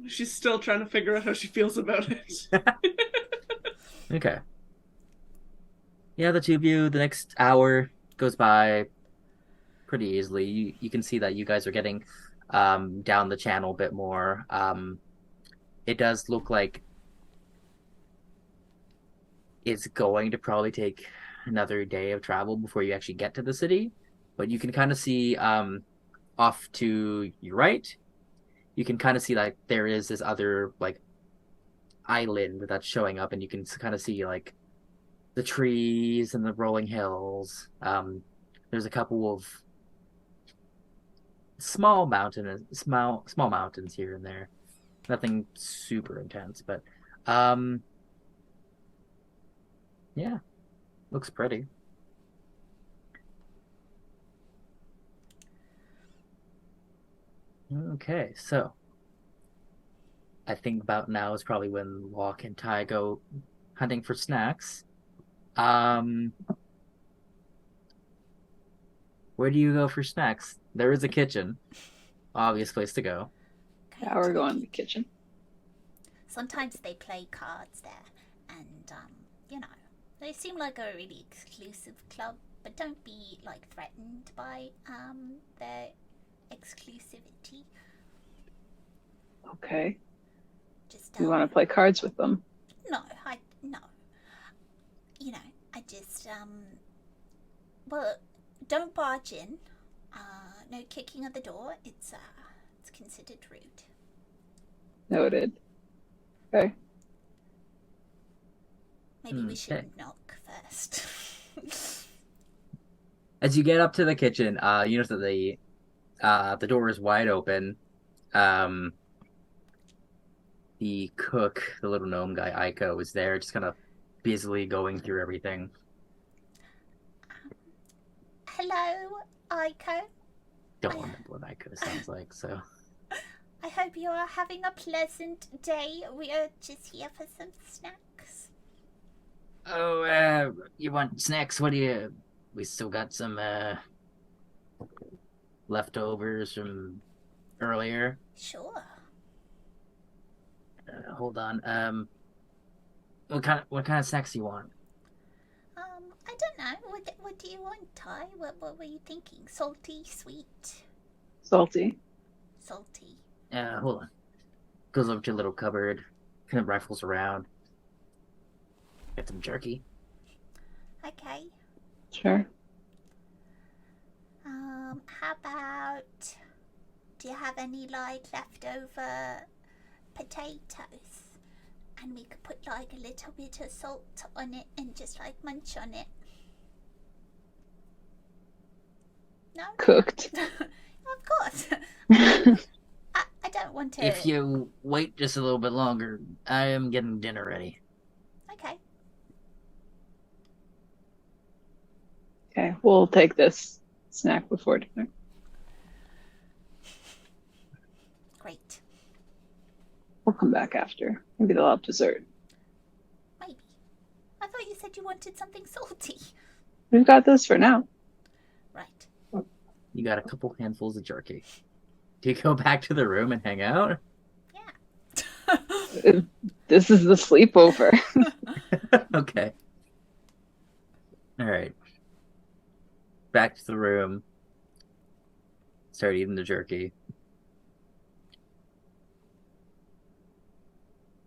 she's still trying to figure out how she feels about it. Okay. Yeah, the two of you, the next hour goes by pretty easily. You can see that you guys are getting down the channel a bit more. It does look like it's going to probably take another day of travel before you actually get to the city. But you can kind of see off to your right, you can kind of see like there is this other like island that's showing up, and you can kind of see like the trees and the rolling hills. There's a couple of small mountains here and there. Nothing super intense, but yeah, looks pretty. Okay, so I think about now is probably when Locke and Ty go hunting for snacks. Where do you go for snacks? There is a kitchen. Obvious place to go. Yeah, we're going to the kitchen. Sometimes they play cards there, and you know, they seem like a really exclusive club, but don't be like threatened by their exclusivity. Okay. Just You want to play cards with them? no. You know, I just well, don't barge in. No kicking of the door. It's considered rude. Noted. Okay. Maybe we Okay. should knock first. As you get up to the kitchen, you notice that the door is wide open. The cook, the little gnome guy, Aiko, is there, just kind of busily going through everything. Hello, Aiko. Don't remember what Aiko sounds like, so. I hope you are having a pleasant day. We are just here for some snacks. Oh, you want snacks? What do you... We still got some, leftovers from earlier. Sure. Hold on. What kind of snacks do you want? I don't know. What do you want, Ty? What were you thinking? Salty, sweet, Salty. salty. Hold on. Goes over to a little cupboard, kind of rifles around. Get some jerky. Okay. Sure. How about? Do you have any like leftover potatoes? And we could put like a little bit of salt on it and just like munch on it. No? Cooked. Of course. I don't want to. If you wait just a little bit longer, I am getting dinner ready. Okay. Okay, we'll take this snack before dinner. Great. We'll come back after. Maybe they'll have dessert. Maybe. I thought you said you wanted something salty. We've got this for now. Right. You got a couple handfuls of jerky. Do you go back to the room and hang out? Yeah. This is the sleepover. Okay. All right. Back to the room. Start eating the jerky.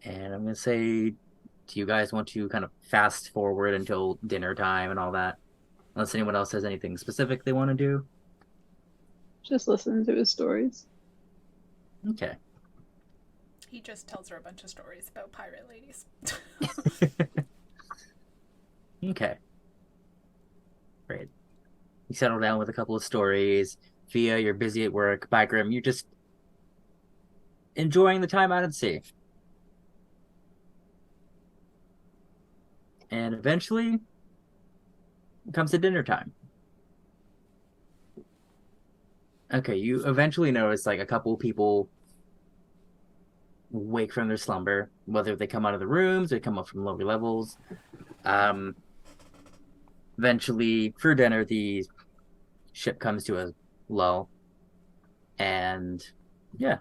And I'm going to say, do you guys want to kind of fast forward until dinner time and all that? Unless anyone else has anything specific they want to do? Just listen to his stories. Okay. He just tells her a bunch of stories about pirate ladies. Okay. Great. You settle down with a couple of stories. Fia, you're busy at work. Bygrim, you're just enjoying the time out at sea. And eventually, it comes to dinner time. Okay, you eventually notice like a couple of people wake from their slumber, whether they come out of the rooms or they come up from lower levels. Eventually, for dinner, the ship comes to a lull. And yeah,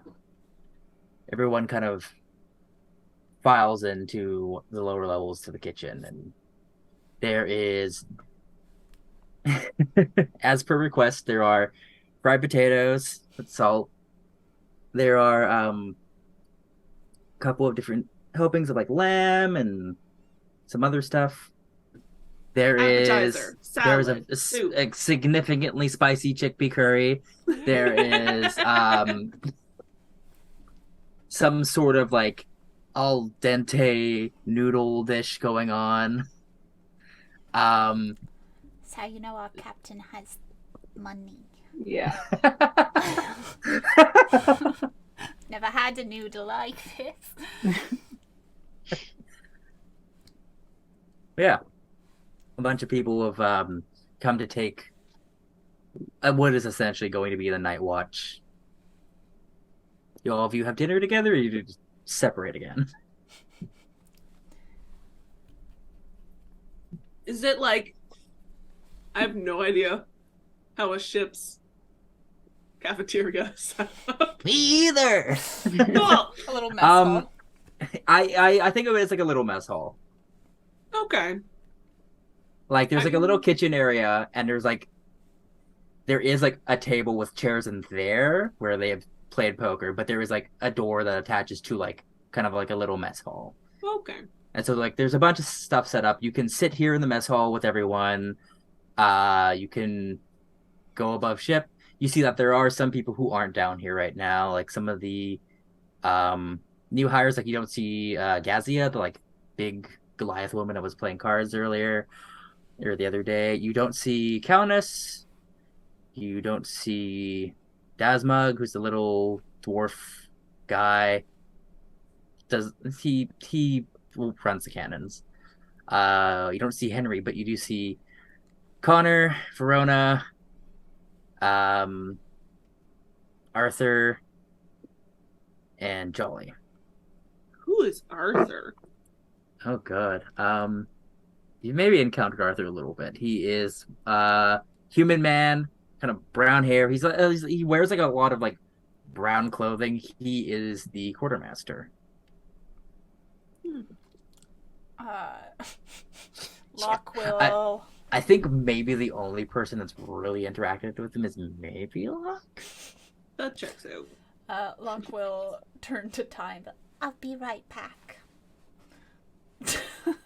everyone kind of files into the lower levels to the kitchen. And there is, as per request, there are fried potatoes with salt. There are a couple of different helpings of like lamb and some other stuff. Appetizer, There is salad, soup. a significantly spicy chickpea curry. There is some sort of like al dente noodle dish going on. So you know our captain has money. Yeah. Never had a noodle like this. Yeah. A bunch of people have come to take what is essentially going to be the night watch. You all of you have dinner together, or you just separate again? Is it like, I have no idea how a ship's cafeteria is set up. Me either. Well, A little mess hall. I think of it as like a little mess hall. okay. Like there's like a little kitchen area, and there is like a table with chairs in there where they have played poker, but there was like a door that attaches to like kind of like a little mess hall. Okay. And so like there's a bunch of stuff set up. You can sit here in the mess hall with everyone. You can go above ship. You see that there are some people who aren't down here right now, like some of the new hires. Like you don't see Gazia, the like big Goliath woman that was playing cards earlier or the other day. You don't see Countess. You don't see Dasmug, who's the little dwarf guy. He runs the cannons. You don't see Henry, but you do see Connor, Verona, Arthur, and Jolly. Who is Arthur? Oh god. You maybe encountered Arthur a little bit. He is human man, kind of brown hair. He wears like a lot of like brown clothing. He is the quartermaster. Locke will. I think maybe the only person that's really interacted with him is maybe Locke. That checks out. Locke will turn to Ty. I'll be right back.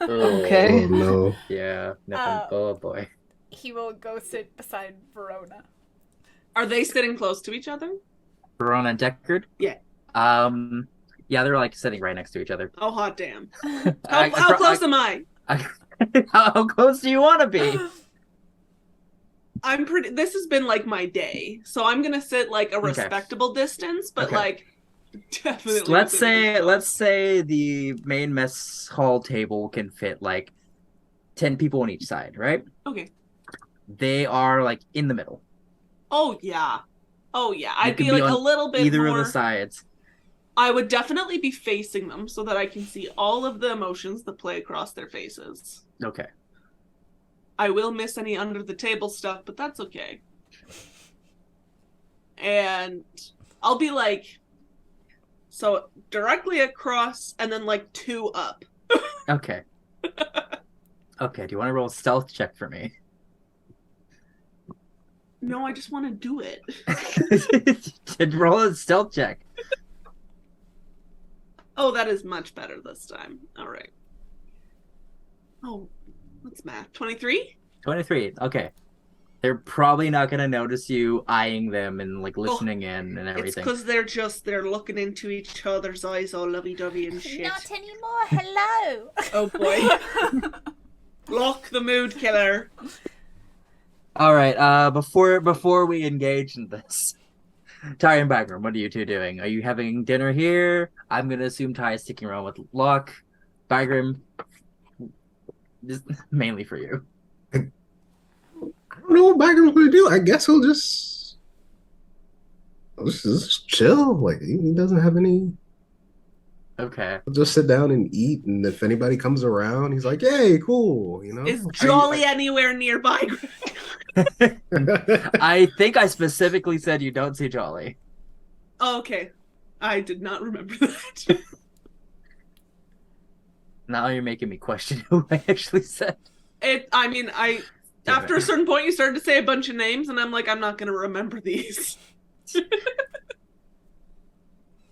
Okay. Oh no. Yeah. Nothing. Oh boy. He will go sit beside Verona. Are they sitting close to each other? Verona and Deckard? Yeah. Yeah, they're like sitting right next to each other. Oh, hot damn. How close am I? How close do you want to be? This has been like my day, so I'm gonna sit like a respectable distance, but Okay. like definitely. Let's say the main mess hall table can fit like 10 people on each side, right? Okay. They are like in the middle. Oh yeah. I'd could be be like on a little bit either more. of the sides. I would definitely be facing them so that I can see all of the emotions that play across their faces. Okay. I will miss any under the table stuff, but that's okay. And I'll be like, so directly across and then like 2 up. Okay. Okay, do you want to roll a stealth check for me? No, I just want to do it. Roll a stealth check. Oh, that is much better this time. All right. Oh, what's math? 23? 23. Okay. They're probably not going to notice you eyeing them and like listening in and It's everything. because they're looking into each other's eyes all lovey-dovey and shit. Not anymore. Hello. Oh boy. Lock the mood killer. All right. Before we engage in this, Ty and Bagram, what are you two doing? Are you having dinner here? I'm gonna assume Ty is sticking around with Locke. Bagram, just mainly for you. I don't know what Bagram's gonna do. I guess he'll just chill. Like he doesn't have any. Okay. He'll just sit down and eat, and if anybody comes around, he's like, "Yay, cool!" You know. Is Jolly anywhere nearby? I think I specifically said you don't see Jolly. Oh, okay. I did not remember that. Now you're making me question who I actually said. After a certain point, you started to say a bunch of names, and I'm like, I'm not going to remember these.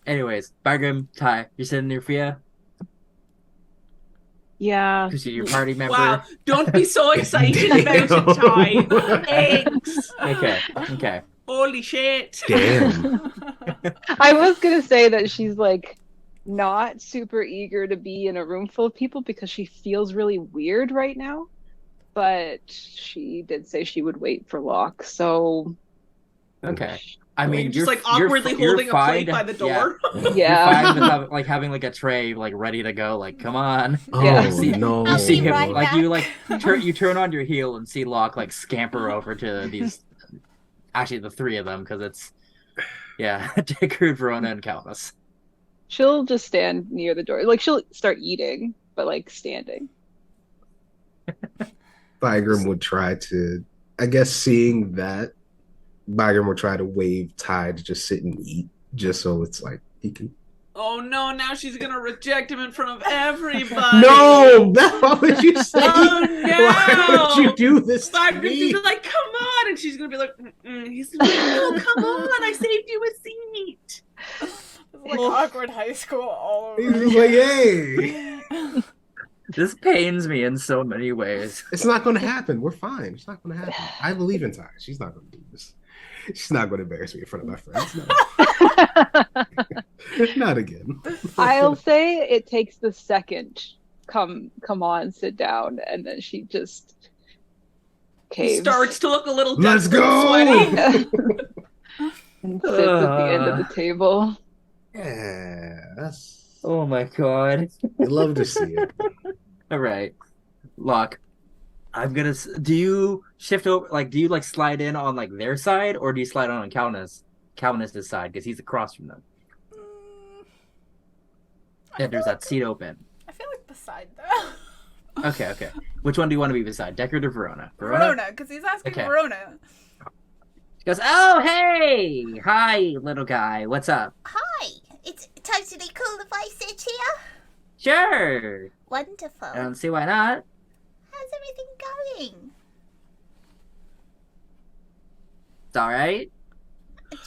Anyways, Bagram, Ty, you're sitting near Fia? Yeah. Because you're your party member. Wow, don't be so excited about it, Ty. Eggs. Okay. Holy shit. Damn. I was gonna say that she's like not super eager to be in a room full of people because she feels really weird right now. But she did say she would wait for Locke, so Okay. I mean, Just like awkwardly holding a plate by the door. yeah. You're fine with having like a tray like ready to go. Like, come on. Oh Yeah. no! I'll You see be him right like you back. like you turn on your heel and see Locke like scamper over to these. Actually, the 3 of them because it's Deckard, Verona, and Calvus. She'll just stand near the door. Like she'll start eating, but like standing. Bagram would try to, I guess, seeing that, Bagram would try to wave Ty to just sit and eat, just so it's like he can. Oh no, now she's going to reject him in front of everybody. No, Beth, why would you say? Oh no! Why would you do this to Bagram me? would be like, come on, and she's gonna be like, mm-mm. He's like, "Oh, come on! I saved you a seat." It's like awkward high school all over. He's just like, hey, This pains me in so many ways. it's not going to happen. We're fine. It's not going to happen. I believe in Ty. She's not going to do this. She's not going to embarrass me in front of my friends. No. Not again. I'll say it takes the second. Come on, sit down, and then she just He caves starts to look a little Let's desperate and go! sweaty. and sits at the end of the table. Yeah, that's. Oh my god. You love to see it. All right, Locke. I'm gonna. Do you shift over? Like, do you like slide in on like their side, or do you slide on Calvinist's side because he's across from them? I And there's feel that seat open. I feel like beside them. Okay. Which one do you want to be beside, Deckard or Verona? Verona, because he's asking Okay. Verona. She goes, "Oh, hey, hi, little guy. What's up? Hi, it's totally cool if I sit here. Sure. Wonderful. I don't see why not. How's everything going? It's all right.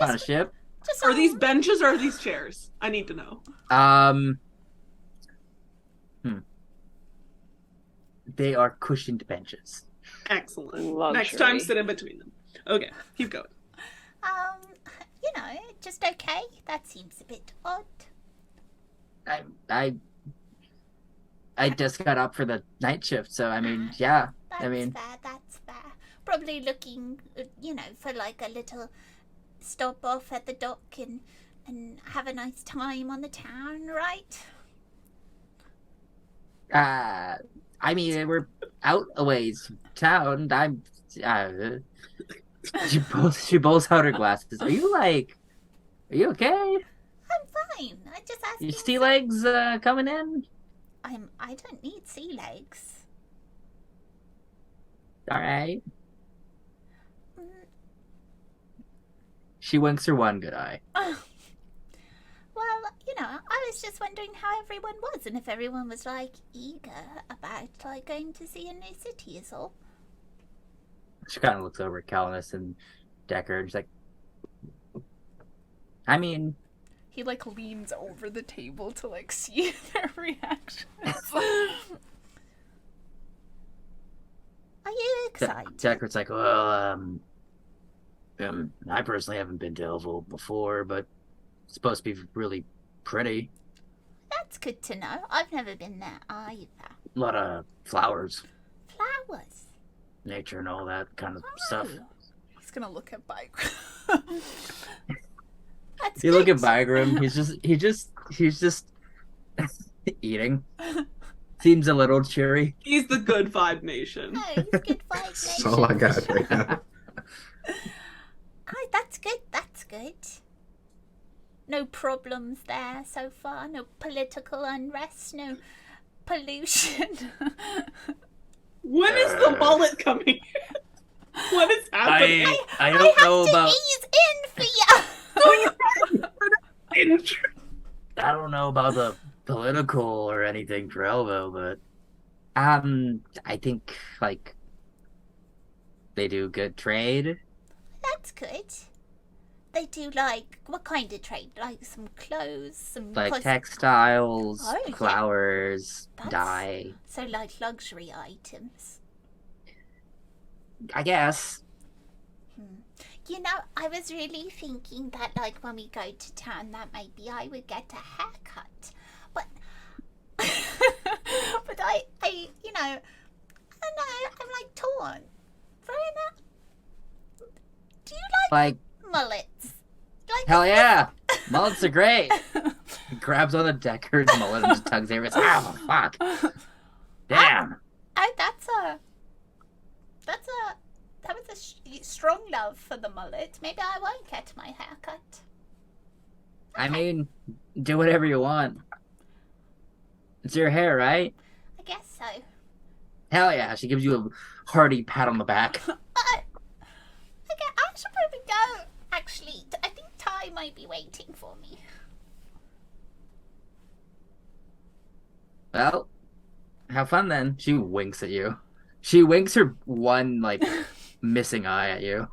On a ship. Just Are these benches or are these chairs? I need to know. They are cushioned benches. Excellent. Next time, Luxury. sit in between them. Okay, keep going. Just okay. That seems a bit odd. I just got up for the night shift, so I mean, yeah. That's I mean, fair. That's fair. Probably looking, for like a little stop off at the dock and have a nice time on the town, right? I mean, we're out a ways from town. She pulls out her glasses. Are you okay? I'm fine. I just asked. Your sea legs coming in? I don't need sea legs. All right. Mm, She winks her one good eye. Well, I was just wondering how everyone was and if everyone was like eager about like going to see a new city is all. She kind of looks over at Calvinus and Deckard. She's like, I mean, He like leans over the table to like see their reactions. Are you excited? Deckard's like, well, I personally haven't been to Elville before, but it's supposed to be really pretty. That's good to know. I've never been there either. A lot of flowers, Flowers. nature, and all that kind of stuff. Oh, He's gonna look at Bike. that's You look good. at Bygram. He's just eating. Seems a little cheery. He's the good vibe nation. No, he's good vibes. That's all I got right now. Oh, that's good. That's good. No problems there so far. No political unrest. No pollution. When is the mullet coming? What is happening? I don't know about Ease in for you. I don't know about the political or anything for Elvo, but I think like they do good trade. That's good. They do like what kind of trade? Like some clothes, some Like textiles, Oh, yeah. flowers, That's- dye. So like luxury items. I guess. I was really thinking that like when we go to town that maybe I would get a haircut. But but I don't know, I'm like torn. Verona, do you like Like mullets? Like hell yeah, mullets are great. He grabs on the Deckard's mullet and just tugs it. Oh fuck! Damn. That was a strong love for the mullet. Maybe I won't get my haircut. I mean, do whatever you want. It's your hair, right? I guess so. Hell yeah. She gives you a hearty pat on the back. Okay, I should probably go. Actually, I think Ty might be waiting for me. Well, have fun then. She winks at you. She winks her one, like, missing eye at you.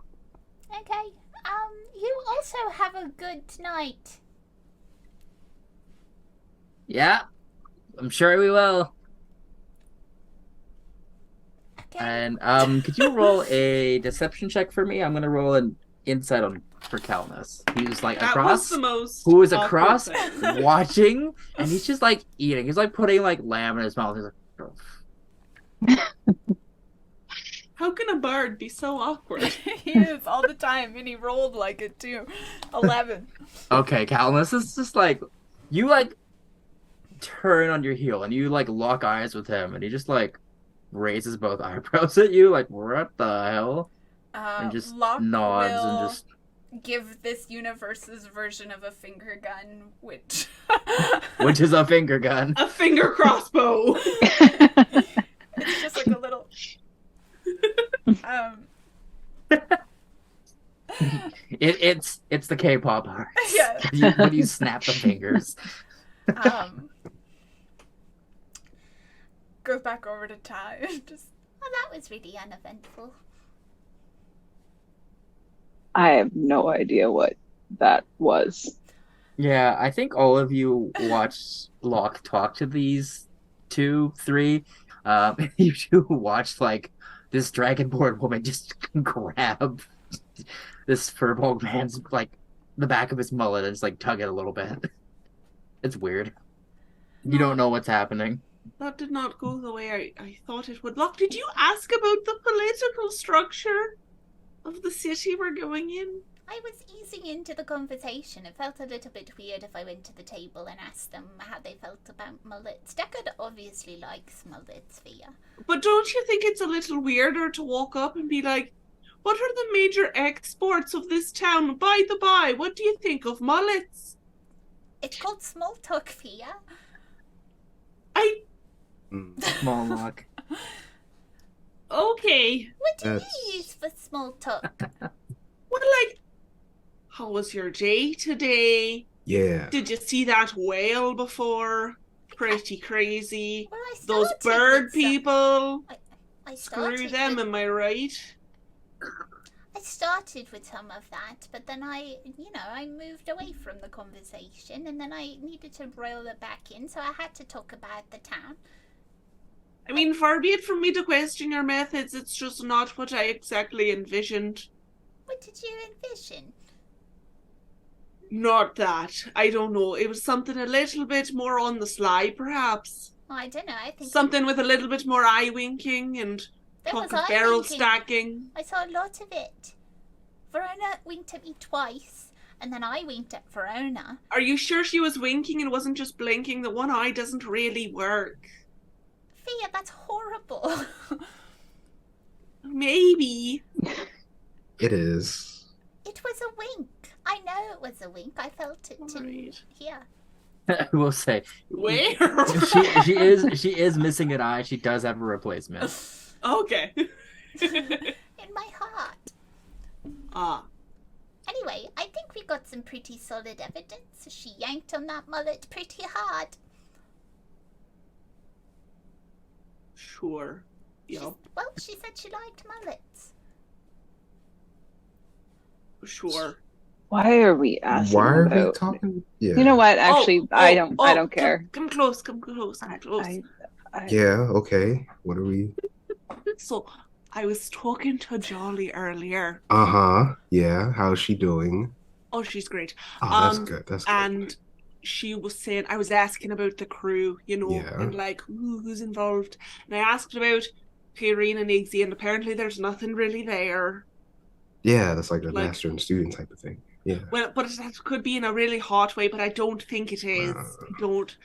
Okay. You also have a good night. Yeah, I'm sure we will. Okay. And could you roll a deception check for me? I'm gonna roll an insight on for Calnus. He's like That was the most who is awkward across thing. watching, and he's just like eating. He's like putting like lamb in his mouth. He's like, How can a bard be so awkward? He is all the time, and he rolled like it too. 11. okay, Calnus is just like you like turn on your heel and you like lock eyes with him, and he just like raises both eyebrows at you, like what the hell, and just Locke nods will and just. give this universe's version of a finger gun, which Which is a finger gun. A finger crossbow. it's just like a little. It's the K-pop art. Yeah. When you snap the fingers. Goes back over to Ty. Just Well, that was really uneventful. I have no idea what that was. Yeah, I think all of you watched Locke talk to these 2, 3. You two watched like this dragonborn woman just grab this furball man's like the back of his mullet and just like tug it a little bit. It's weird. You don't know what's happening. That did not go the way I thought it would. Locke, did you ask about the political structure of the city we're going in? I was easing into the conversation. It felt a little bit weird if I went to the table and asked them how they felt about mullets. Deckard obviously likes mullets, Fia. But don't you think it's a little weirder to walk up and be like, what are the major exports of this town? By the by, what do you think of mullets? It's called small talk, Fia. Small Locke. Okay. What do That's- you use for small talk? Well, like, how was your day today? Yeah. Did you see that whale before? Pretty crazy. Well, I Those started bird with some- people. I Screw started them, with- am I right? I started with some of that, but then I moved away from the conversation, and then I needed to roll it back in, so I had to talk about the town. I mean, far be it from me to question your methods, it's just not what I exactly envisioned. What did you envision? Not that. I don't know. It was something a little bit more on the sly, perhaps. Oh, I don't know. I think Something with a little bit more eye winking and there was talk of barrel eye-winking. stacking. I saw a lot of it. Verona winked at me twice, and then I winked at Verona. Are you sure she was winking and wasn't just blinking? The one eye doesn't really work. Fia, that's horrible. Maybe. It is. It was a wink. I know it was a wink. I felt it too. Right. Here. I will say Where? she is missing an eye. She does have a replacement. Okay. In my heart. Ah. Anyway, I think we got some pretty solid evidence. She yanked on that mullet pretty hard. Sure. Yep. She said she liked mullets. Sure. Why are we asking Why are about? we talking? Yeah. You know what? Actually, I don't come care. Come close. Come close. Yeah, okay. What are we? So, I was talking to Jolly earlier. Uh-huh. Yeah. How's she doing? Oh, she's great. Oh, that's good. That's good. And she was saying, I was asking about the crew, Yeah. and like, who's involved. And I asked about Pyrene and Iggsy, and apparently there's nothing really there. Yeah, that's like a like- master and student type of thing. Yeah. Well, but that could be in a really hot way, but I don't think it is. Uh. I don't.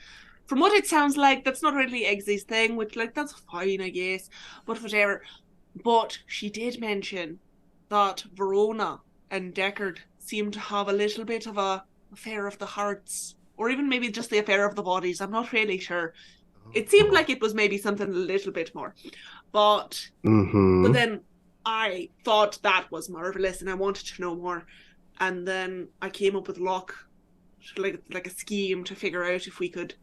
From what it sounds like, that's not really Eggsy's thing, which, like, that's fine, I guess. But whatever. But she did mention that Verona and Deckard seem to have a little bit of a affair of the hearts. Or even maybe just the affair of the bodies. I'm not really sure. It seemed like it was maybe something a little bit more. But Mm-hmm. then I thought that was marvelous and I wanted to know more. And then I came up with Locke, like a scheme to figure out if we could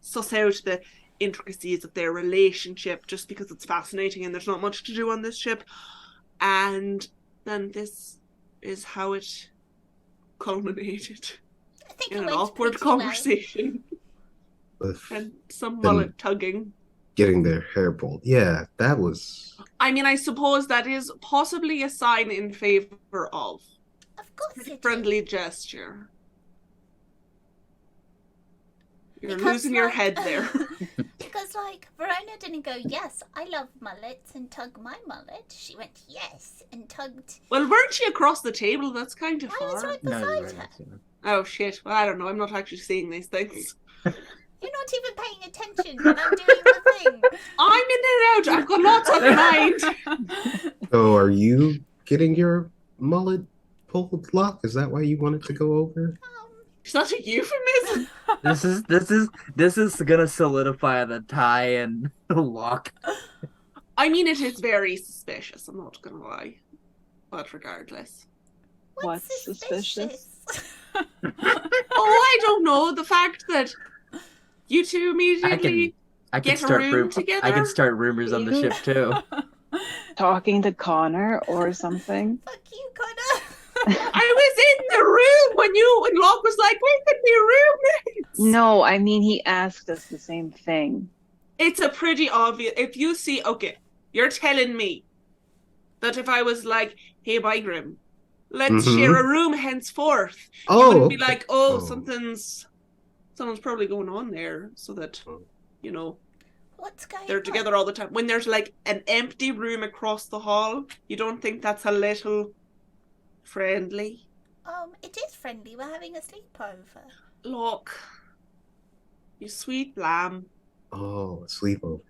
suss out the intricacies of their relationship, just because it's fascinating and there's not much to do on this ship. And then this is how it culminated I think in it an went awkward pretty well. conversation With and some Then- mullet tugging. getting their hair pulled. Yeah, that was. I mean, I suppose that is possibly a sign in favor of Of course it friendly is. gesture. You're Because, losing your like- head there. Because, like, Verona didn't go, yes, I love mullets and tug my mullet. She went, yes, and tugged. Well, weren't you across the table? That's kind of I was far. right No, beside you're her. right. Oh, shit. Well, I don't know. I'm not actually seeing these things. You're not even paying attention when I'm doing the thing. I'm in and out. I've got lots on mind. So, are you getting your mullet pulled, Locke? Is that why you wanted to go over? Is that a euphemism? This is gonna solidify the tie and lock. I mean, it is very suspicious. I'm not gonna lie. But regardless. What's suspicious? Oh, I don't know. The fact that you two immediately I can get a start room together. I can start rumors on the ship too. Talking to Connor or something. Fuck you, Connor. I was in the room when Locke was like, we could be roommates. No, I mean he asked us the same thing. It's a pretty obvious. If you see, okay, you're telling me that if I was like, hey, Bygram, let's Mhm. share a room henceforth, you Oh, wouldn't be okay. like, oh, Oh. someone's probably going on there, so that, you know, What's going they're on? together all the time. When there's like an empty room across the hall, you don't think that's a little friendly? It is friendly. We're having a sleepover. Look, you sweet lamb. Oh, a sleepover.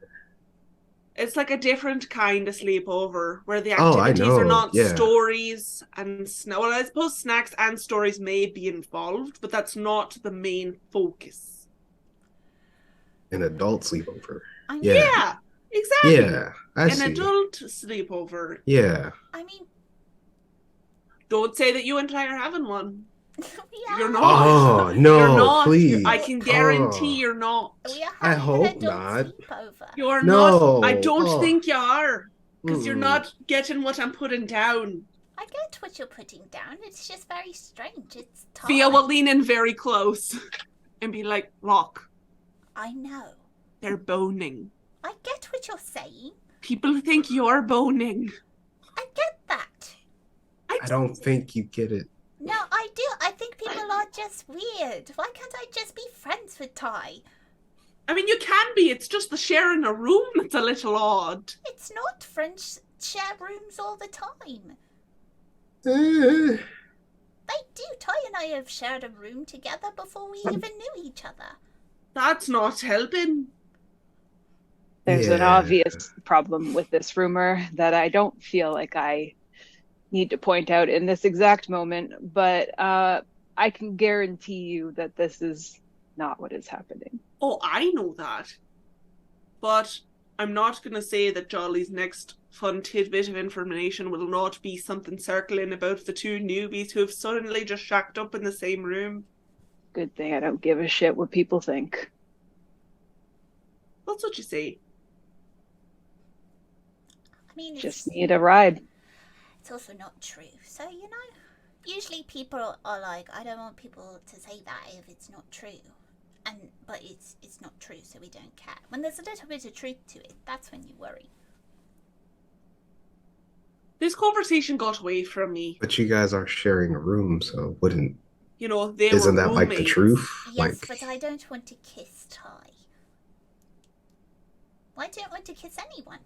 It's like a different kind of sleepover where the Oh, I activities are know, not yeah. stories and well, I suppose snacks and stories may be involved, but that's not the main focus. An adult sleepover. I mean, Yeah. Yeah, exactly. Yeah, I An see. adult sleepover. Yeah. I mean, Don't say that you and I are having one. we are. You're not. Oh, no, You're not. please. I can guarantee Oh. you're not. We are I having hope an adult not. sleepover. You're No. not. I don't Oh. think you are. Because you're Mm-mm. not getting what I'm putting down. I get what you're putting down. It's just very strange. It's time. Fia will lean in very close and be like, Locke, I know. they're boning. I get what you're saying. People think you're boning. I get that. I don't think you get it. No, I do. I think people are just weird. Why can't I just be friends with Ty? I mean, you can be. It's just the sharing a room that's a little odd. It's not friends share rooms all the time. Eh, They do. Ty and I have shared a room together before we even knew each other. That's not helping. There's an Yeah. obvious problem with this rumor that I don't feel like I need to point out in this exact moment, but I can guarantee you that this is not what is happening. Oh, I know that. But I'm not going to say that Jolly's next fun tidbit of information will not be something circling about the two newbies who have suddenly just shacked up in the same room. Good thing I don't give a shit what people think. That's what you say. I mean, Just need a ride. it's also not true. So, you know, usually people are like, I don't want people to say that if it's not true. But it's not true, so we don't care. When there's a little bit of truth to it, that's when you worry. This conversation got away from me. But you guys are sharing a room, so wouldn't You know, they isn't were that like the roommates. truth? Yes, Like but I don't want to kiss Ty. I don't want to kiss anyone.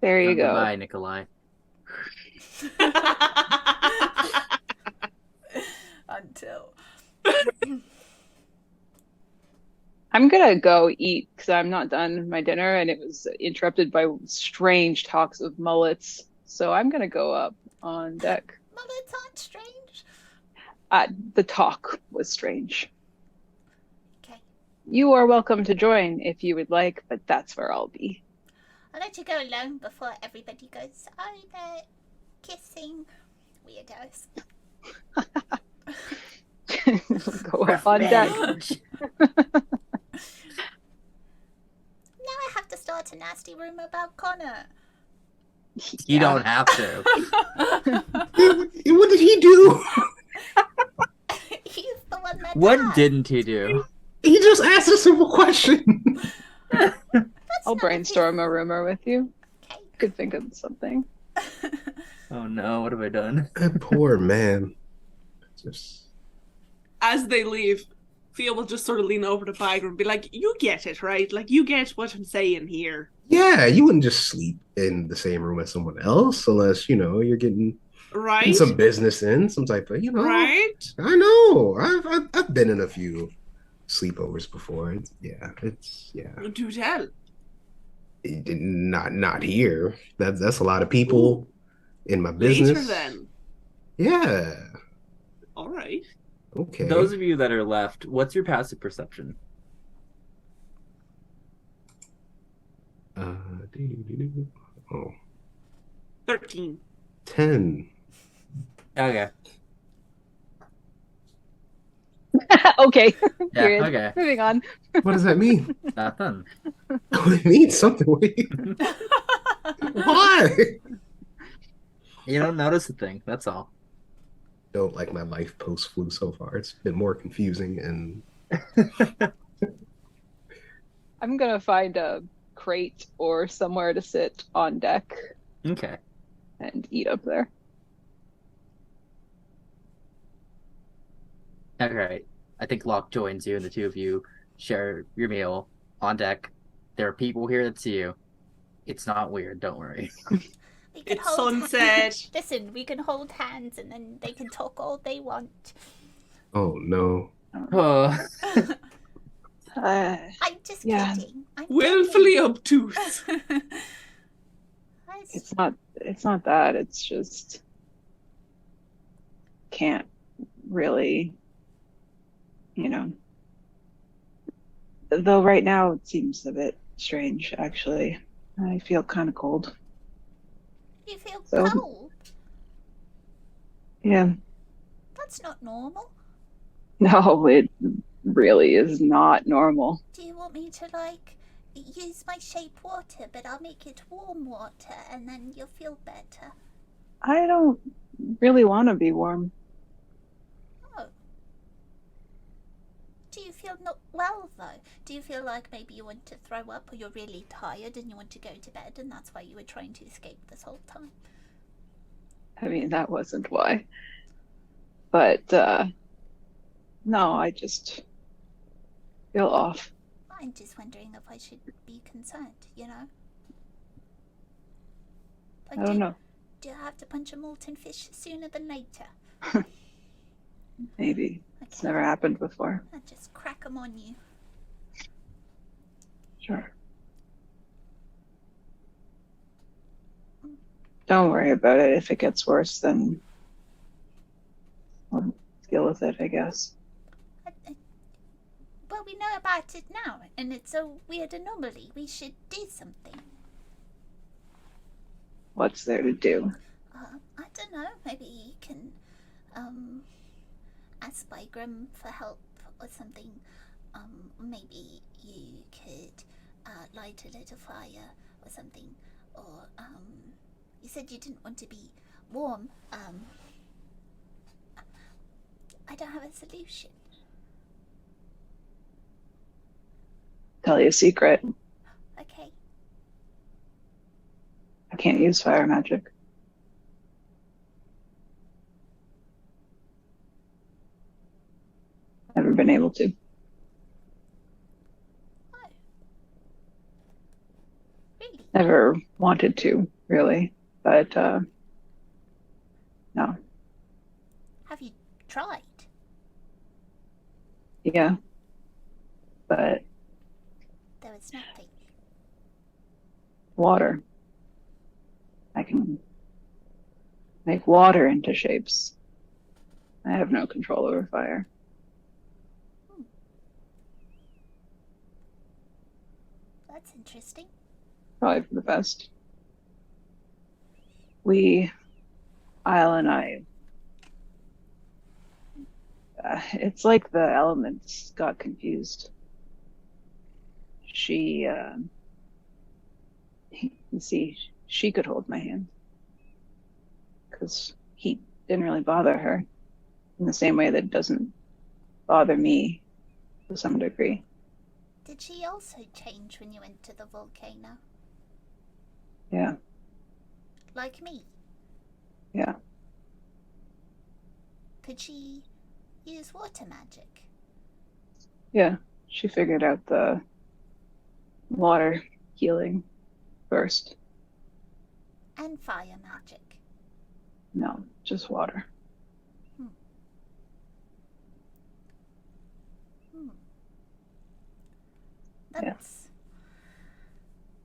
There you go. Bye, Nikolai. Until. I'm gonna go eat because I'm not done with my dinner and it was interrupted by strange talks of mullets. So I'm gonna go up on deck. Mullets aren't strange. The talk was strange. Okay. You are welcome to join if you would like, but that's where I'll be. I'll let you go alone before everybody goes, oh, they're kissing. Weirdos. Go up on deck. Now I have to start a nasty rumor about Connor. You don't have to. What did he do? He's the one that What died. didn't he do? He just asked a simple question. That's I'll none of brainstorm a rumor with you. his- Okay. Could think of something. Oh no, what have I done? That poor man. Just As they leave, Fia will just sort of lean over to Bagger and be like, "You get it, right? Like, you get what I'm saying here, yeah, you wouldn't just sleep in the same room as someone else unless you're getting right? some business in some type of Right? I know. I've been in a few sleepovers before. It's Do tell. not here. That's a lot of people in my business. Later then. Yeah. All right. Okay. Those of you that are left, what's your passive perception? Oh, 13. 10. Okay. Okay. Yeah, Period. okay. Moving on. What does that mean? Nothing. It means something. Why? You don't notice a thing, that's all. Don't like my life post flu so far. It's been more confusing and I'm gonna find a crate or somewhere to sit on deck Okay. and eat up there. Alright. I think Locke joins you and the two of you share your meal on deck. There are people here that see you. It's not weird, don't worry. We can It's hold sunset. Listen, we can hold hands and then they can talk all they want. oh no. Oh. I'm just Yeah. kidding. I'm Willfully obtuse. kidding. It's not that. It's just can't really, Though right now it seems a bit strange, actually. I feel kind of cold. You feel So- cold? Yeah. That's not normal. No, it really is not normal. Do you want me to, use my shape water, but I'll make it warm water and then you'll feel better? I don't really want to be warm. Oh. Do you feel not well, though? Do you feel like maybe you want to throw up or you're really tired and you want to go to bed and that's why you were trying to escape this whole time? I mean, that wasn't why. But, no, I just feel off. I'm just wondering if I should be concerned, I don't know. Do I have to punch a molten fish sooner than later? Maybe. It's Okay. never happened before. I'll just crack 'em on you. Sure. Don't worry about it. If it gets worse, then we'll deal with it, I guess. Well, we know about it now, and it's a weird anomaly. We should do something. What's there to do? I don't know. Maybe you can ask Bygram for help or something. Maybe you could light a little fire or something. Or you said you didn't want to be warm. I don't have a solution. Tell you a secret. Okay. I can't use fire magic. Never been able to. Oh. Really? Never wanted to, really. But, no. Have you tried? Yeah. But There was nothing. water. I can make water into shapes. I have no control over fire. That's interesting. Probably for the best. Isle and I, it's like the elements got confused. She You see, she could hold my hand. Because heat didn't really bother her in the same way that it doesn't bother me to some degree. Did she also change when you went to the volcano? Yeah, Like me? yeah. Could she use water magic? Yeah, she figured out the water healing first. And fire magic? No, just water. That's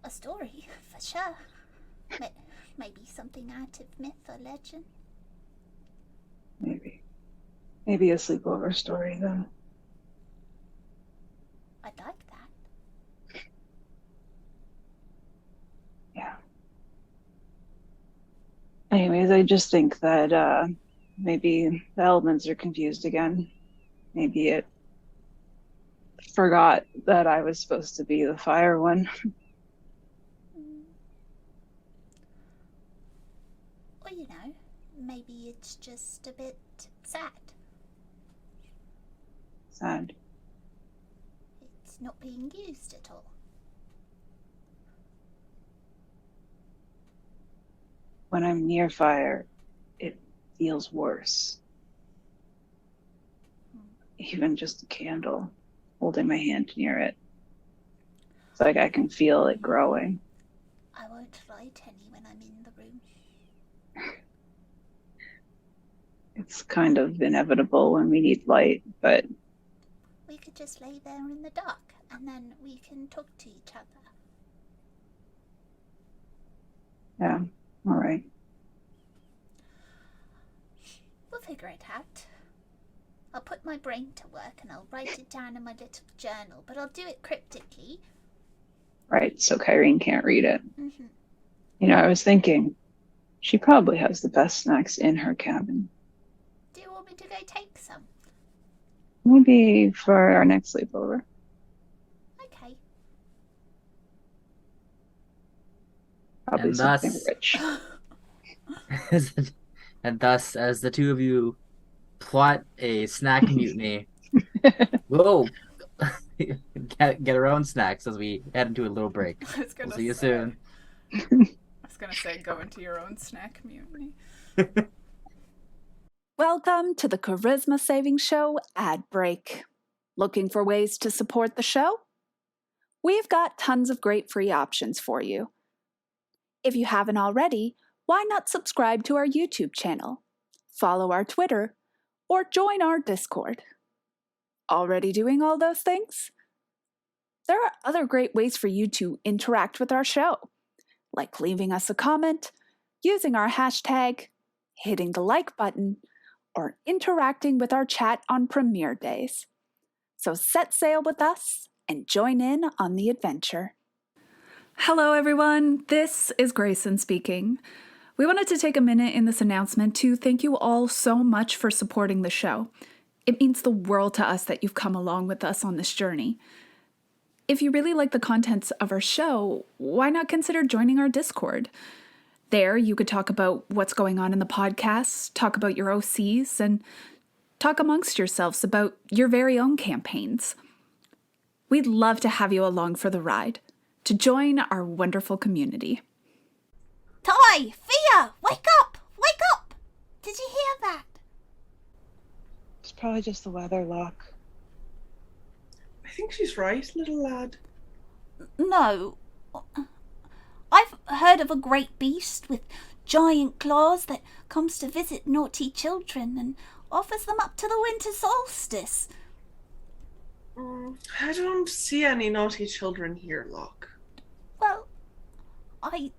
a story, for sure. Maybe something out of myth or legend. Maybe a sleepover story, then. I'd like that. Yeah. Anyways, I just think that maybe the elements are confused again. Maybe it forgot that I was supposed to be the fire one. Or, you know, maybe it's just a bit sad. Sad. It's not being used at all. When I'm near fire, it feels worse. Even just a candle, holding my hand near it. It's like I can feel it growing. I won't light any when I'm in the room. It's kind of inevitable when we need light, but We could just lay there in the dark, and then we can talk to each other. yeah, all right. We'll figure it out. I'll put my brain to work and I'll write it down in my little journal, but I'll do it cryptically. Right, so Kyrene can't read it. Mm-hmm. You know, I was thinking, she probably has the best snacks in her cabin. Do you want me to go take some? Maybe for our next sleepover. Okay. Probably And something thus- rich. And thus, as the two of you plot a snack mutiny, we'll get our own snacks as we head into a little break. I was gonna We'll see you say, soon. I was gonna say, go into your own snack mutiny. Welcome to the Charisma Saving Show ad break. Looking for ways to support the show? We've got tons of great free options for you. If you haven't already, why not subscribe to our YouTube channel, follow our Twitter, or join our Discord? Already doing all those things? There are other great ways for you to interact with our show, like leaving us a comment, using our hashtag, hitting the like button, or interacting with our chat on premiere days. So set sail with us and join in on the adventure. Hello, everyone. This is Grayson speaking. We wanted to take a minute in this announcement to thank you all so much for supporting the show. It means the world to us that you've come along with us on this journey. If you really like the contents of our show, why not consider joining our Discord? There, you could talk about what's going on in the podcast, talk about your OCs, and talk amongst yourselves about your very own campaigns. We'd love to have you along for the ride, to join our wonderful community. Ty! Fia! Wake up! Wake up! Did you hear that? It's probably just the weather, Locke. I think she's right, little lad. No. I've heard of a great beast with giant claws that comes to visit naughty children and offers them up to the winter solstice. I don't see any naughty children here, Locke. Well, I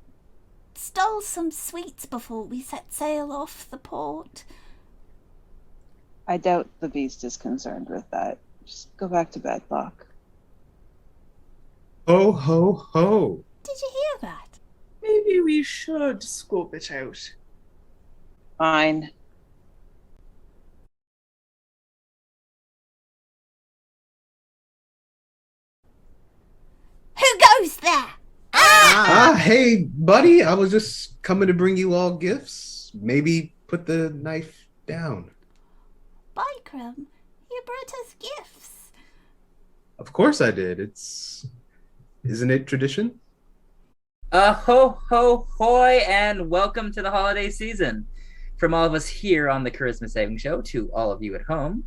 stole some sweets before we set sail off the port. I doubt the beast is concerned with that. Just go back to bed, Locke. Ho, ho, ho. Did you hear that? Maybe we should scope it out. Fine. Who goes there? Ah! Hey, buddy, I was just coming to bring you all gifts. Maybe put the knife down. Bikram, you brought us gifts. Of course I did. Isn't it tradition? Ho, ho, hoy, and welcome to the holiday season. From all of us here on the Charisma Saving Show to all of you at home,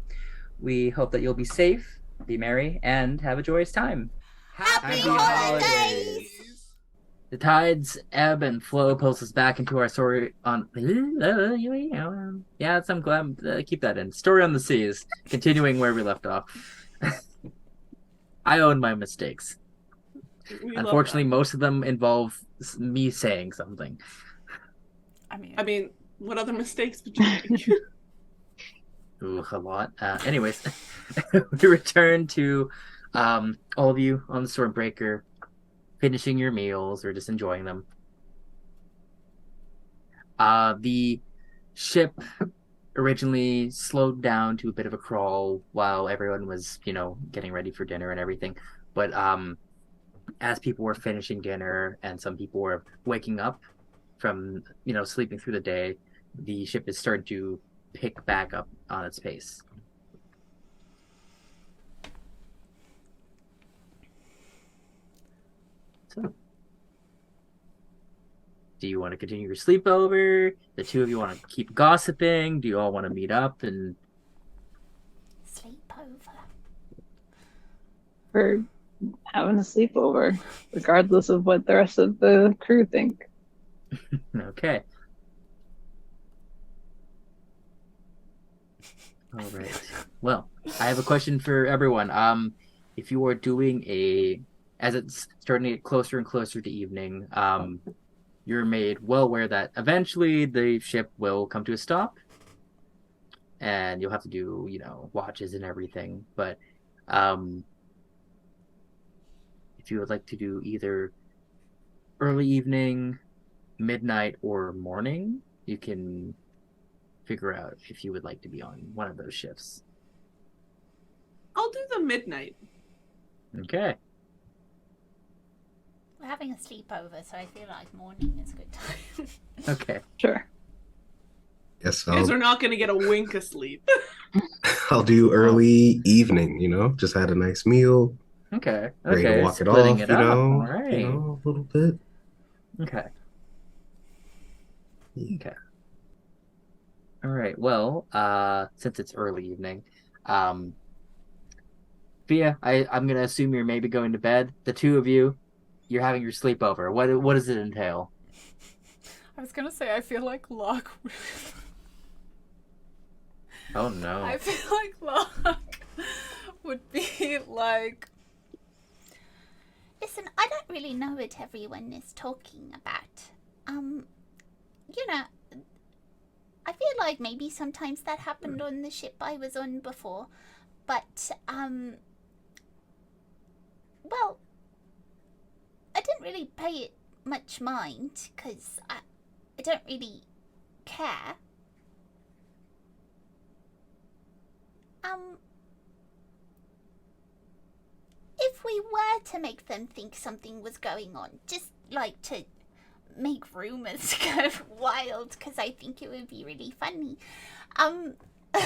we hope that you'll be safe, be merry, and have a joyous time. Happy holidays! The tides ebb and flow pulls us back into our story on. Yeah, I'm glad. Keep that in. Story on the seas, continuing where we left off. I own my mistakes. Unfortunately, most of them involve me saying something. I mean, what other mistakes would you make? Ooh, a lot. Anyways, we return to all of you on the Stormbreaker, finishing your meals or just enjoying them. The ship originally slowed down to a bit of a crawl while everyone was, getting ready for dinner and everything. But as people were finishing dinner and some people were waking up from, sleeping through the day, the ship is starting to pick back up on its pace. So, do you want to continue your sleepover? The two of you want to keep gossiping? Do you all want to meet up and Sleepover. We're having a sleepover, regardless of what the rest of the crew think. Okay. All right. Well, I have a question for everyone. If you are doing as it's starting to get closer and closer to evening, you're made well aware that eventually the ship will come to a stop, and you'll have to do, watches and everything. But if you would like to do either early evening, midnight, or morning, you can figure out if you would like to be on one of those shifts. I'll do the midnight. Okay. We're having a sleepover, so I feel like morning is a good time. Okay. Sure. Yes, You guys are not going to get a wink of sleep. I'll do early evening, just had a nice meal. Okay. Ready to walk it Splitting off, it up. All right. a little bit. Okay. Okay. All right. Well, since it's early evening, Fia, I'm gonna assume you're maybe going to bed. The two of you, you're having your sleepover. What does it entail? I was gonna say I feel like Locke. Oh no. I feel like Locke would be like. Listen, I don't really know what everyone is talking about. I feel like maybe sometimes that happened on the ship I was on before, but, well, I didn't really pay it much mind, because I don't really care. If we were to make them think something was going on, just like to make rumors go wild, because I think it would be really funny. Well, I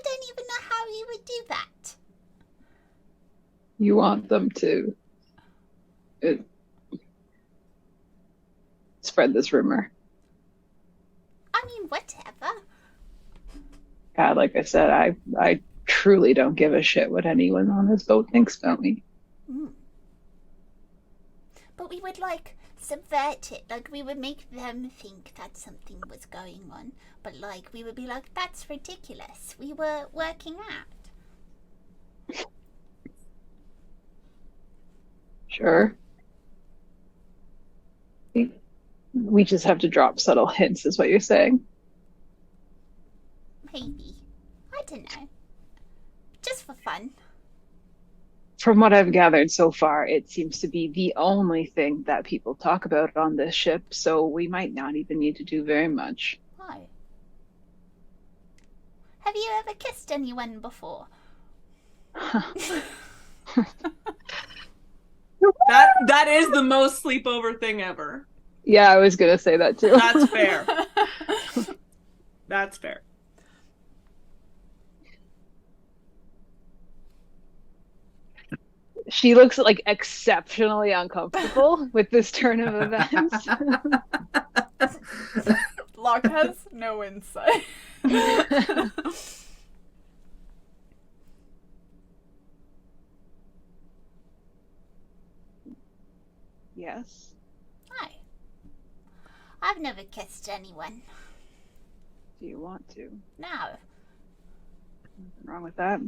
don't even know how you would do that. You want them to spread this rumor. I mean, whatever. God, like I said, I truly don't give a shit what anyone on this boat thinks about me. But we would, subvert it. We would make them think that something was going on. But, we would be like, that's ridiculous. We were working out. Sure. We just have to drop subtle hints, is what you're saying. Maybe. I don't know. Just for fun. From what I've gathered so far, it seems to be the only thing that people talk about on this ship, so we might not even need to do very much. Why? Have you ever kissed anyone before? That is the most sleepover thing ever. Yeah, I was gonna say that too. That's fair. That's fair. She looks like exceptionally uncomfortable with this turn of events. Locke has no insight. Yes. Hi. I've never kissed anyone. Do you want to? No. Nothing wrong with that.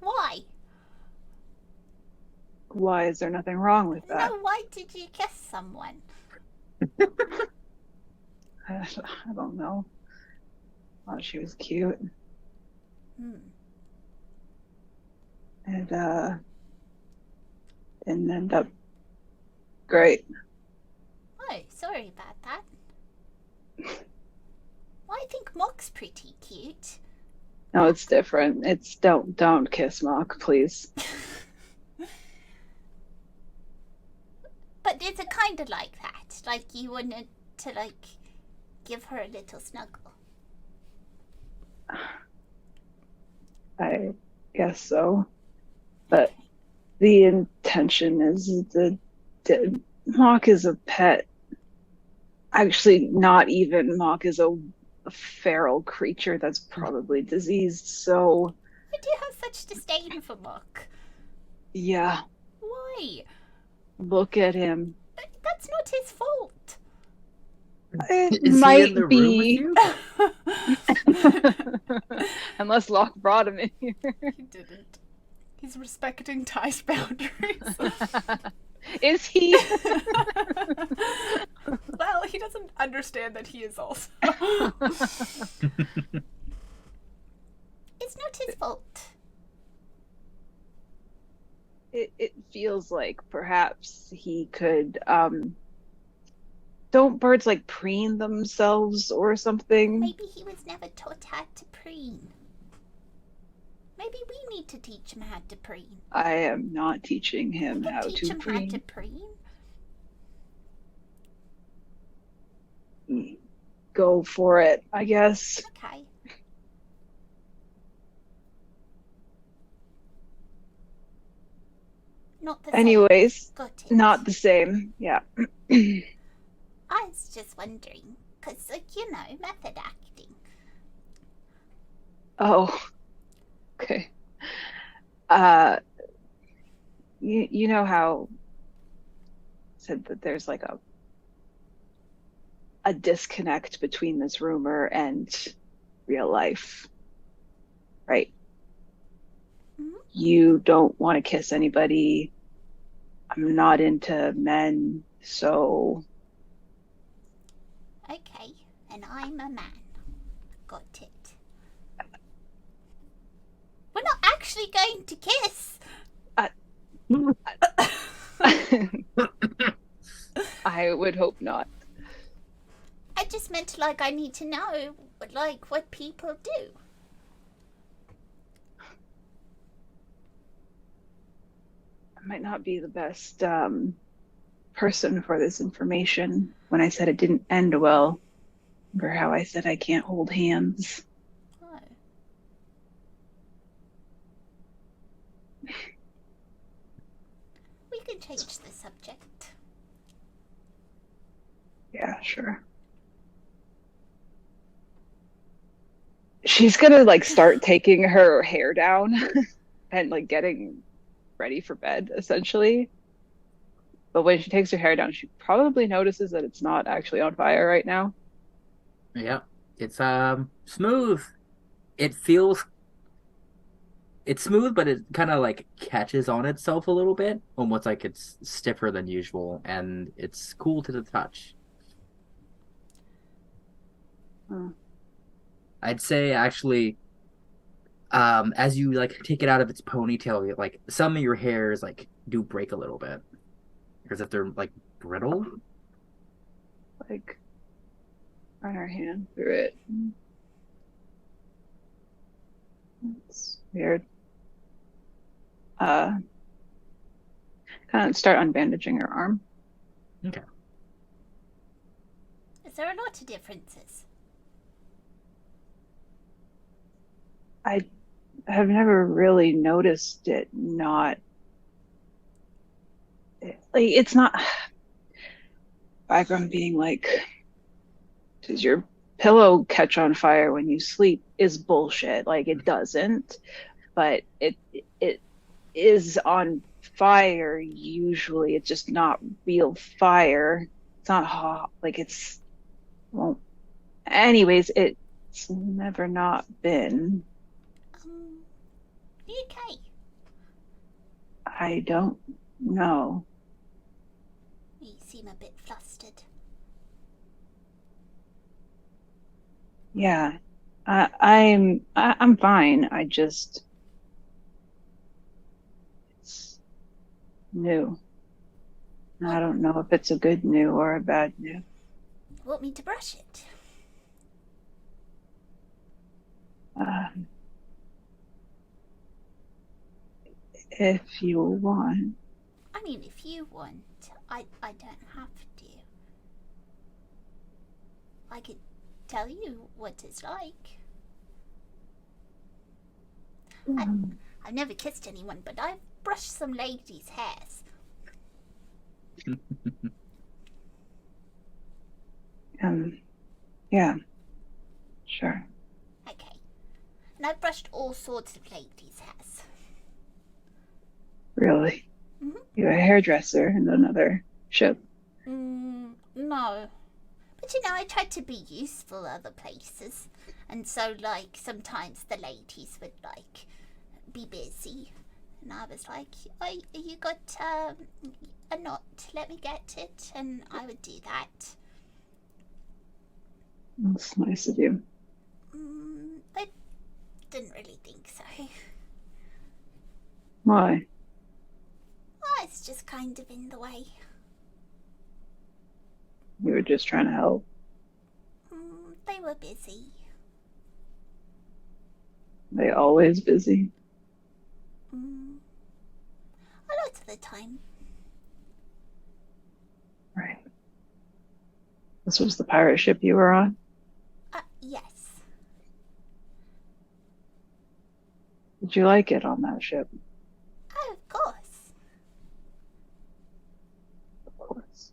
Why? Why is there nothing wrong with that? No, why did you kiss someone? I don't know. Thought she was cute. And didn't end up great. Oh, sorry about that. Well, I think Mock's pretty cute. No, it's different. It's don't kiss Mock, please. But is it kind of like that? Like you wanted to, like, give her a little snuggle? I guess so. But the intention is that Mock is a pet. Actually, not even. Mock is a feral creature that's probably diseased, so... Why do you have such disdain for Mock? Yeah. Why? Look at him. That's not his fault. It Is might he in the be. room with you? Unless Locke brought him in here. He didn't. He's respecting Ty's boundaries. Is he? Well, he doesn't understand that he is also. It's not his fault. It feels like perhaps he could, don't birds like preen themselves or something? Maybe he was never taught how to preen. Maybe we need to teach him how to preen. I am not teaching him We can how teach to him preen. how to preen. Go for it, I guess. Okay. Not the same. Anyways, Got it. not the same. Yeah. I was just wondering, because, like, you know, method acting. Oh. Okay. You know how said that there's like a disconnect between this rumor and real life, right? Mhm. You don't want to kiss anybody. I'm not into men, so Okay, and I'm a man. Got it. We're not actually going to kiss. I would hope not. I just meant, like, I need to know, like, what people do. I might not be the best person for this information. When I said it didn't end well, remember how I said I can't hold hands? Oh. We can change the subject. Yeah, sure. She's gonna like start taking her hair down and like getting ready for bed, essentially. But when she takes her hair down, she probably notices that it's not actually on fire right now. Yeah, it's smooth. It feels it's smooth, but it kind of like catches on itself a little bit, almost like it's stiffer than usual, and it's cool to the touch. Hmm. I'd say actually, as you like take it out of its ponytail, like some of your hairs like do break a little bit, because if they're like brittle. Like, run her hand through it. It's Weird. Kind of start unbandaging her arm. Okay. Is there a lot of differences? I have never really noticed it not like it's not background being like, does your pillow catch on fire when you sleep is bullshit. Like it doesn't, but it is on fire usually. It's just not real fire. It's not hot. Like it's well anyways, it's never not been. You okay? I don't know. You seem a bit flustered. Yeah. I'm fine. I just it's new. I don't know if it's a good new or a bad new. Want me to brush it? If you want. I mean, if you want, I don't have to. I could tell you what it's like. I've never kissed anyone, but I've brushed some ladies' hairs. Yeah. Sure. Okay. And I've brushed all sorts of ladies' hairs. Really? Mm-hmm. You're a hairdresser in another ship. No. But you know, I tried to be useful other places. And so, like, sometimes the ladies would, like, be busy. And I was like, oh, you got a knot, let me get it. And I would do that. That's nice of you. I didn't really think so. Why? Well, it's just kind of in the way. You were just trying to help. They were busy. They always busy. A lot of the time. Right. This was the pirate ship you were on? Yes. Did you like it on that ship? Oh, of course. Of course.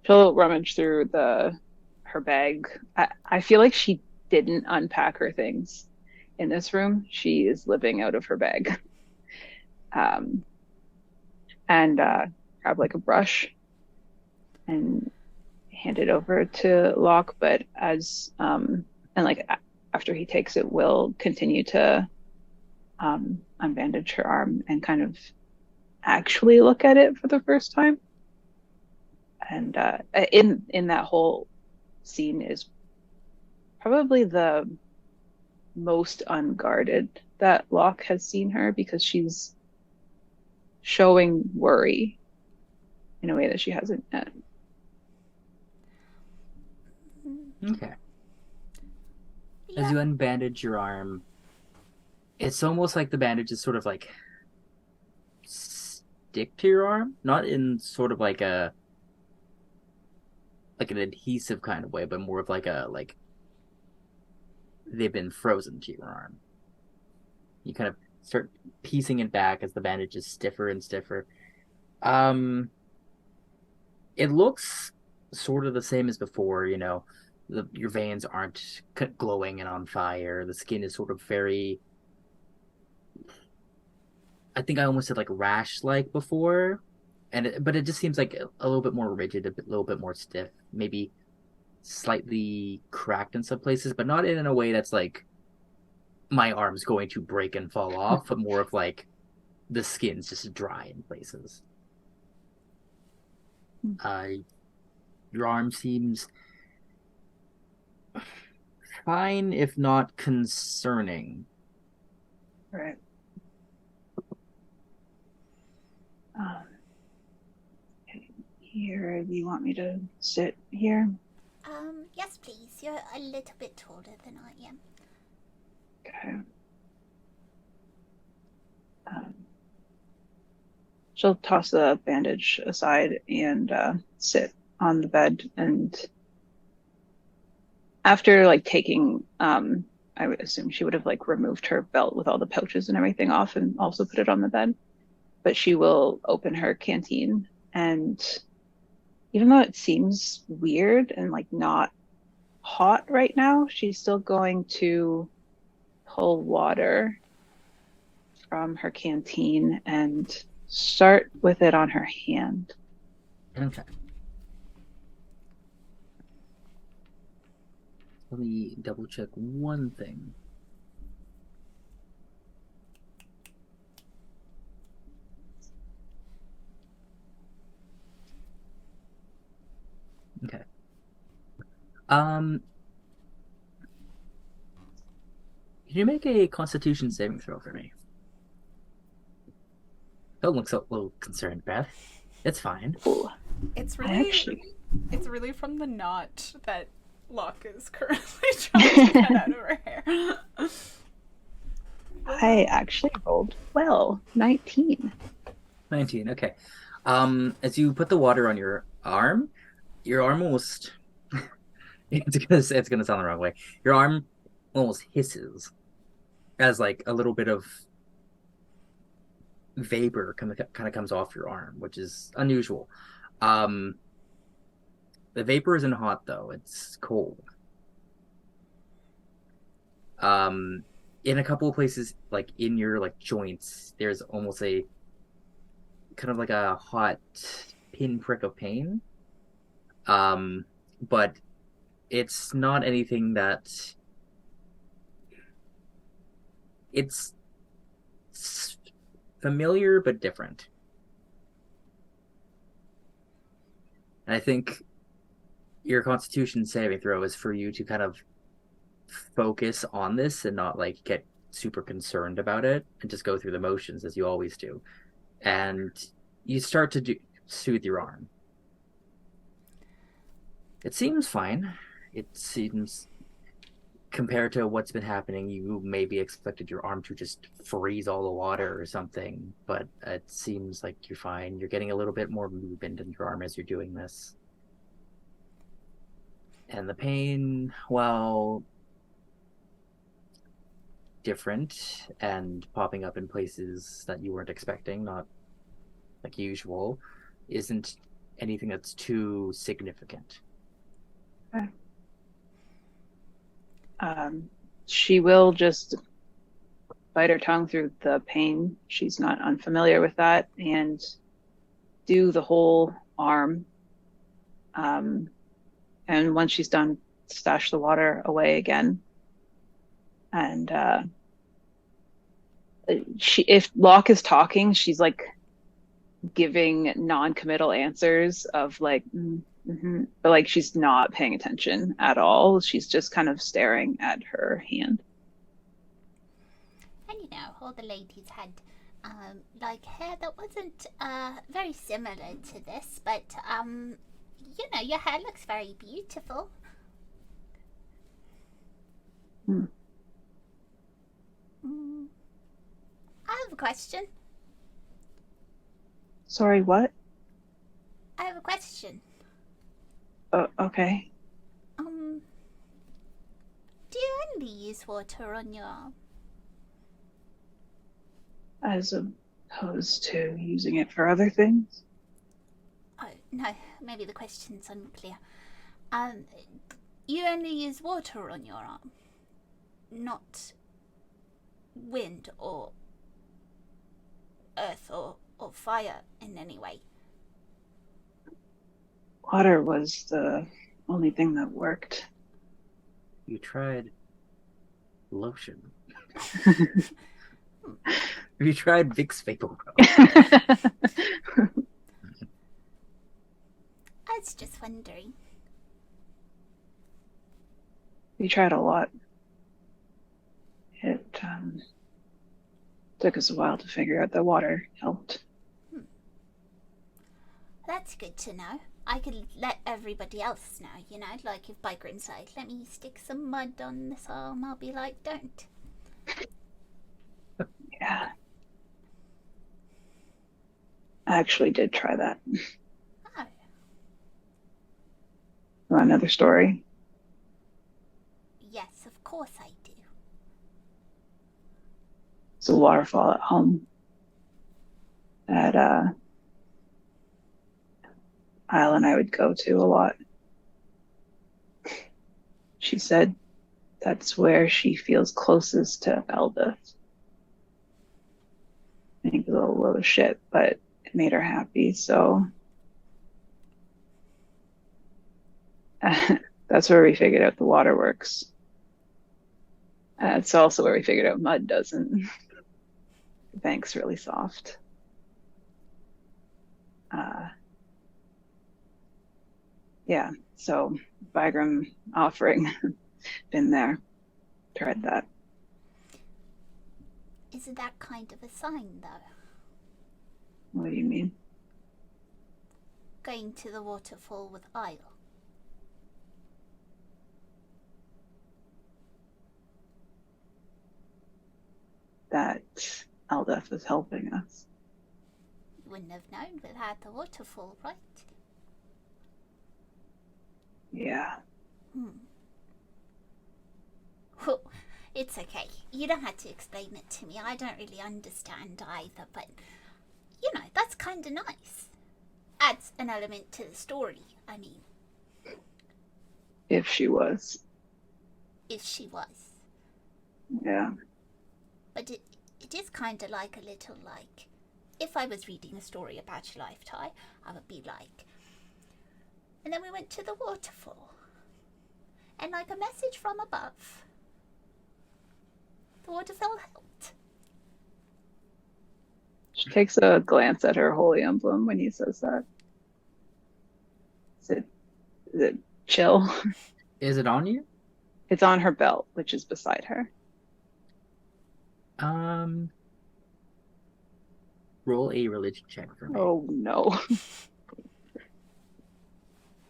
She'll rummage through her bag. I feel like she didn't unpack her things in this room. She is living out of her bag. And grab like a brush and hand it over to Locke. But as and like after he takes it, will continue to unbandage her arm and kind of actually look at it for the first time. And in that whole scene is probably the most unguarded that Locke has seen her, because she's showing worry in a way that she hasn't yet. Okay. Yeah. As you unbandage your arm, it's almost like the bandages sort of like stick to your arm, not in sort of like an adhesive kind of way, but more of like they've been frozen to your arm. You kind of start piecing it back as the bandage is stiffer and stiffer. It looks sort of the same as before, you know. Your veins aren't glowing and on fire. The skin is sort of very, I think I almost said like rash-like before, but it just seems like a little bit more rigid, little bit more stiff, maybe slightly cracked in some places, but not in a way that's like my arm's going to break and fall off, but more of like the skin's just dry in places. Your arm seems fine, if not concerning. Right. Here, do you want me to sit here? Yes, please. You're a little bit taller than I am. Okay. She'll toss the bandage aside and sit on the bed. And after like taking, I would assume she would have like removed her belt with all the pouches and everything off and also put it on the bed. But she will open her canteen, and even though it seems weird and like not hot right now, she's still going to pull water from her canteen and start with it on her hand. Okay. Let me double check one thing. Okay. Can you make a Constitution saving throw for me? Don't look so little concerned, Beth. It's fine. Ooh, It's I really, actually, it's really from the knot that Locke is currently trying to get out of her hair. I actually rolled well, 19. 19. Okay. As you put the water on your arm almost it's gonna sound the wrong way. Your arm almost hisses as like a little bit of vapor kind of comes off your arm, which is unusual. The vapor isn't hot though; it's cold. In a couple of places, like in your like joints, there's almost a kind of like a hot pinprick of pain. But it's not anything that it's familiar but different. And I think your Constitution saving throw is for you to kind of focus on this and not like get super concerned about it and just go through the motions as you always do. And you start to soothe your arm. It seems fine. It seems, compared to what's been happening, you maybe expected your arm to just freeze all the water or something, but it seems like you're fine. You're getting a little bit more movement in your arm as you're doing this. And the pain, while different and popping up in places that you weren't expecting, not like usual, isn't anything that's too significant. Okay. She will just bite her tongue through the pain. She's not unfamiliar with that, and do the whole arm. And once she's done, stash the water away again. And if Locke is talking, she's like giving non-committal answers of like, but like she's not paying attention at all. She's just kind of staring at her hand. And you know, all the ladies had like hair that wasn't very similar to this, but you know, your hair looks very beautiful. I have a question. Sorry, what? I have a question. Okay. Do you only use water on your arm? As opposed to using it for other things? Oh, no, maybe the question's unclear. You only use water on your arm, not wind or earth or fire in any way. Water was the only thing that worked. You tried lotion. Have you tried Vicks Vapor Rub? I was just wondering. We tried a lot. It took us a while to figure out that water helped. That's good to know. I could let everybody else know, you know, like if Biker inside, let me stick some mud on this arm, I'll be like, don't. Yeah. I actually did try that. Oh, Want another story? yes, of course I do. It's a waterfall at home that Island I would go to a lot. She said that's where she feels closest to Eldith. I think a little load of shit, but it made her happy, so that's where we figured out the water works. It's also where we figured out mud doesn't. The bank's really soft. Yeah, so Vigram offering, been there, tried that. Isn't that kind of a sign, though? What do you mean? Going to the waterfall with Isle. That Eldeth is helping us. You wouldn't have known without the waterfall, right? Yeah. Well, it's okay. You don't have to explain it to me. I don't really understand either, but, you know, that's kind of nice. Adds an element to the story, I mean. If she was. If she was. Yeah. But it is kind of like a little like, if I was reading a story about your lifetime, I would be like, and then we went to the waterfall. And like a message from above. The waterfall helped. She takes a glance at her holy emblem when he says that. Is it chill? Is it on you? It's on her belt, which is beside her. Roll a religion check for me. Oh no.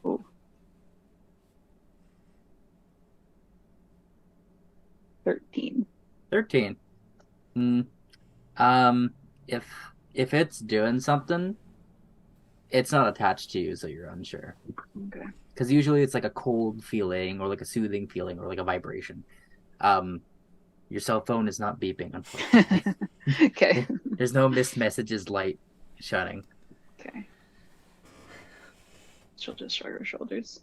Oh. 13. 13. If it's doing something, it's not attached to you, so you're unsure. Okay. Because usually it's like a cold feeling or like a soothing feeling or like a vibration. Your cell phone is not beeping, unfortunately. Okay. There's no missed messages light shining. Okay. She'll just shrug her shoulders.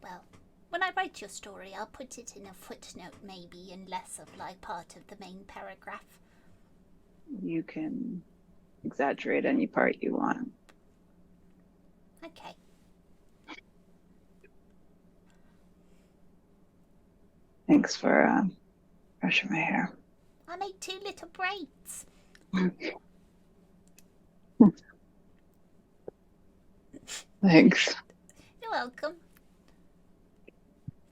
Well, when I write your story, I'll put it in a footnote maybe, and less of like part of the main paragraph. You can exaggerate any part you want. Okay. Thanks for brushing my hair. I made 2 little braids. Thanks. You're welcome.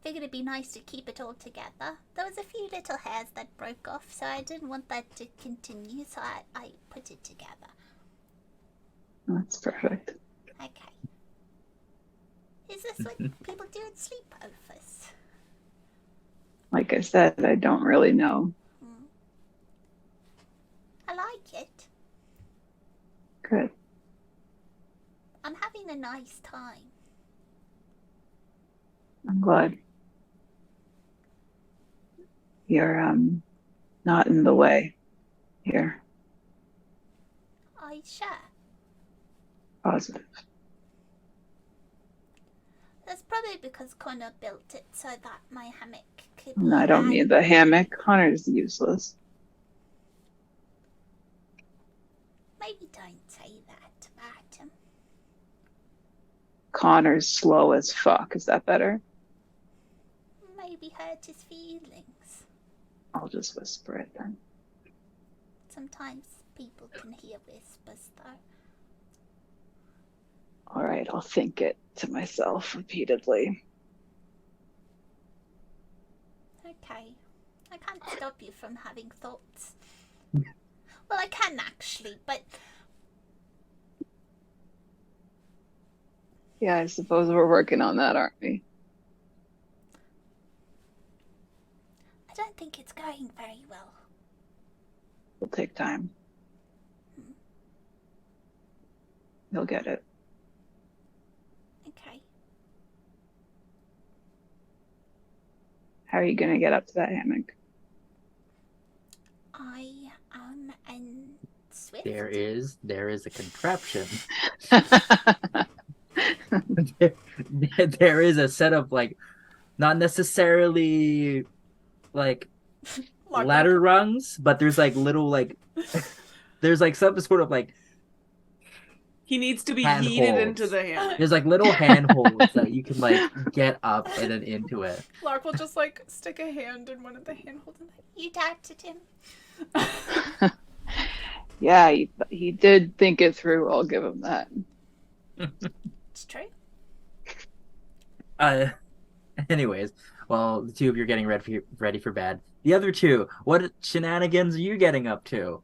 Figured it'd be nice to keep it all together. There was a few little hairs that broke off, so I didn't want that to continue, so I put it together. That's perfect. Okay. Is this what people do at sleepovers? Like I said, I don't really know. I like it. Good. I'm having a nice time. I'm glad. You're not in the way here. Are you sure? Positive. That's probably because Connor built it so that my hammock could be No, I don't hang- mean the hammock. Connor's useless. Maybe don't say that about him. Connor's slow as fuck. Is that better? Maybe hurt his feelings. I'll just whisper it then. Sometimes people can hear whispers, though. All right, I'll think it to myself repeatedly. Okay. I can't stop you from having thoughts. Well, I can actually, but Yeah, I suppose we're working on that, aren't we? I don't think it's going very well. will take time. He'll get it. Okay. How are you gonna get up to that hammock? I am in Swift. There is a contraption. There is a set of like, not necessarily like ladder rungs, but there's like little like there's like some sort of like He needs to be hand heated holds. into the hammock. There's like little handholds that you can like get up and then into it. Lark will just like stick a hand in one of the handholds and You doubted him. Yeah, he did think it through. I'll give him that. It's true. Anyways, well, the two of you are getting ready for bed. The other two, what shenanigans are you getting up to?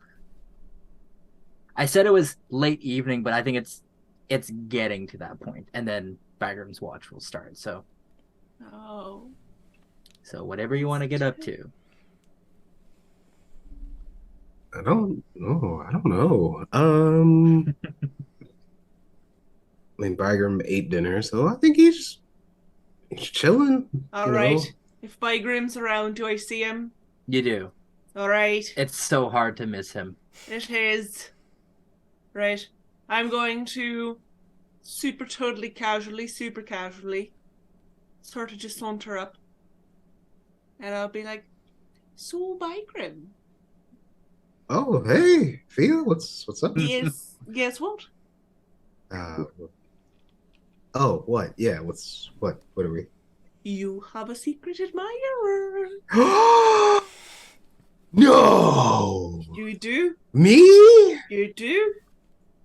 I said it was late evening, but I think it's getting to that point, and then Bagram's watch will start. So whatever you want to get up to. I don't know. I mean, Bygram ate dinner, so I think he's chilling. All right. If Bygrim's around, do I see him? You do. All right. It's so hard to miss him. It is. Right. I'm going to super casually, sort of just saunter up. And I'll be like, so Bygrim. Oh, hey, Theo, what's up? Yes. Guess what? Oh, what? Yeah, what are we? You have a secret admirer. No! You do? Me? You do?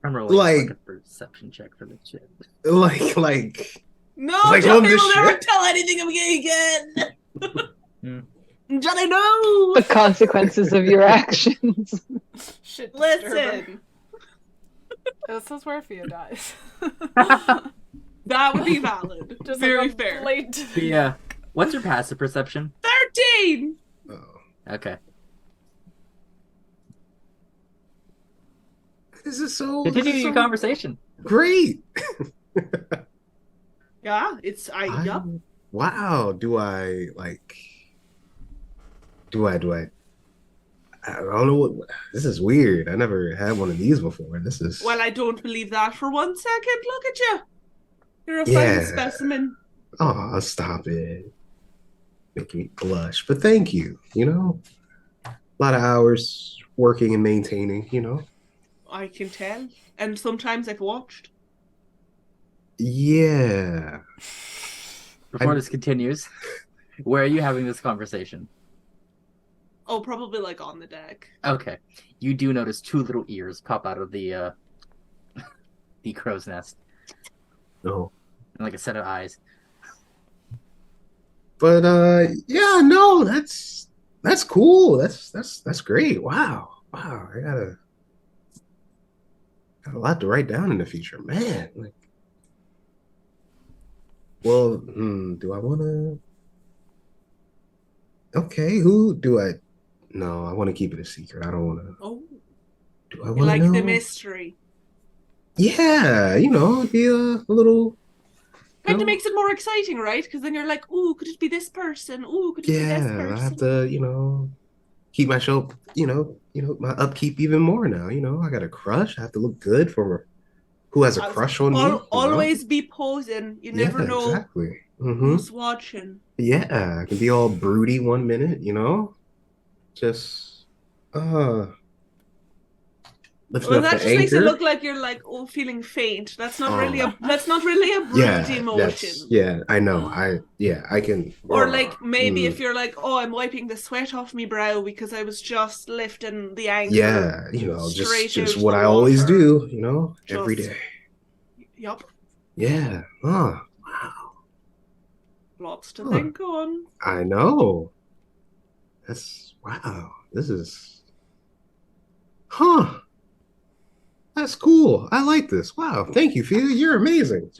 I'm rolling Like- a perception check for the shit. Like No, Like on Johnny this will never ship? tell anything of me again. Hmm. Johnny, no. The consequences of your actions. shit. Listen, This is where Fia dies. that would be valid. Just Very like a fair. blatant- Yeah. What's your passive perception? 13. oh, Okay. this is so Continue this is your so conversation. great. Yeah, it's yup. Wow, do I don't know what this is weird. I never had one of these before. This is Well, I don't believe that for 1 second. Look at you. You're a Yeah. fine specimen. oh, stop it. Making me blush. But thank you, a lot of hours working and maintaining, I can tell. And sometimes I've watched. Yeah. Before this continues, where are you having this conversation? Oh, probably like on the deck. Okay. You do notice two little ears pop out of the the crow's nest. No. And like a set of eyes. But yeah, no, that's cool. That's great. Wow. I got a lot to write down in the future, man. Well, do I want to? Okay, who do I? No, I want to keep it a secret. I don't want to. Oh, Do I you want to like know? the mystery. Yeah, it'd be a little. Kind of makes it more exciting, right? Because then you're like, ooh, could it be this person? Ooh, could it be this Yeah, person? I have to, keep my show, my upkeep even more now. I got a crush. I have to look good for who has a crush on me. Always be posing. You never know Exactly. who's watching. Yeah, I can be all broody 1 minute, just lifting Well, up that the just makes it anchor. look like you're like, oh, feeling faint. That's not really a Yeah, broody emotion. yeah, I know. I can. Or like maybe if you're like, oh, I'm wiping the sweat off me brow because I was just lifting the anchor. Yeah, straight just out what the I always water. do, every Just- day. Yup. Yeah. Oh, wow. Lots to Huh. think on. I know. Wow. This is, that's cool. I like this. Wow. Thank you, Fia. You're amazing.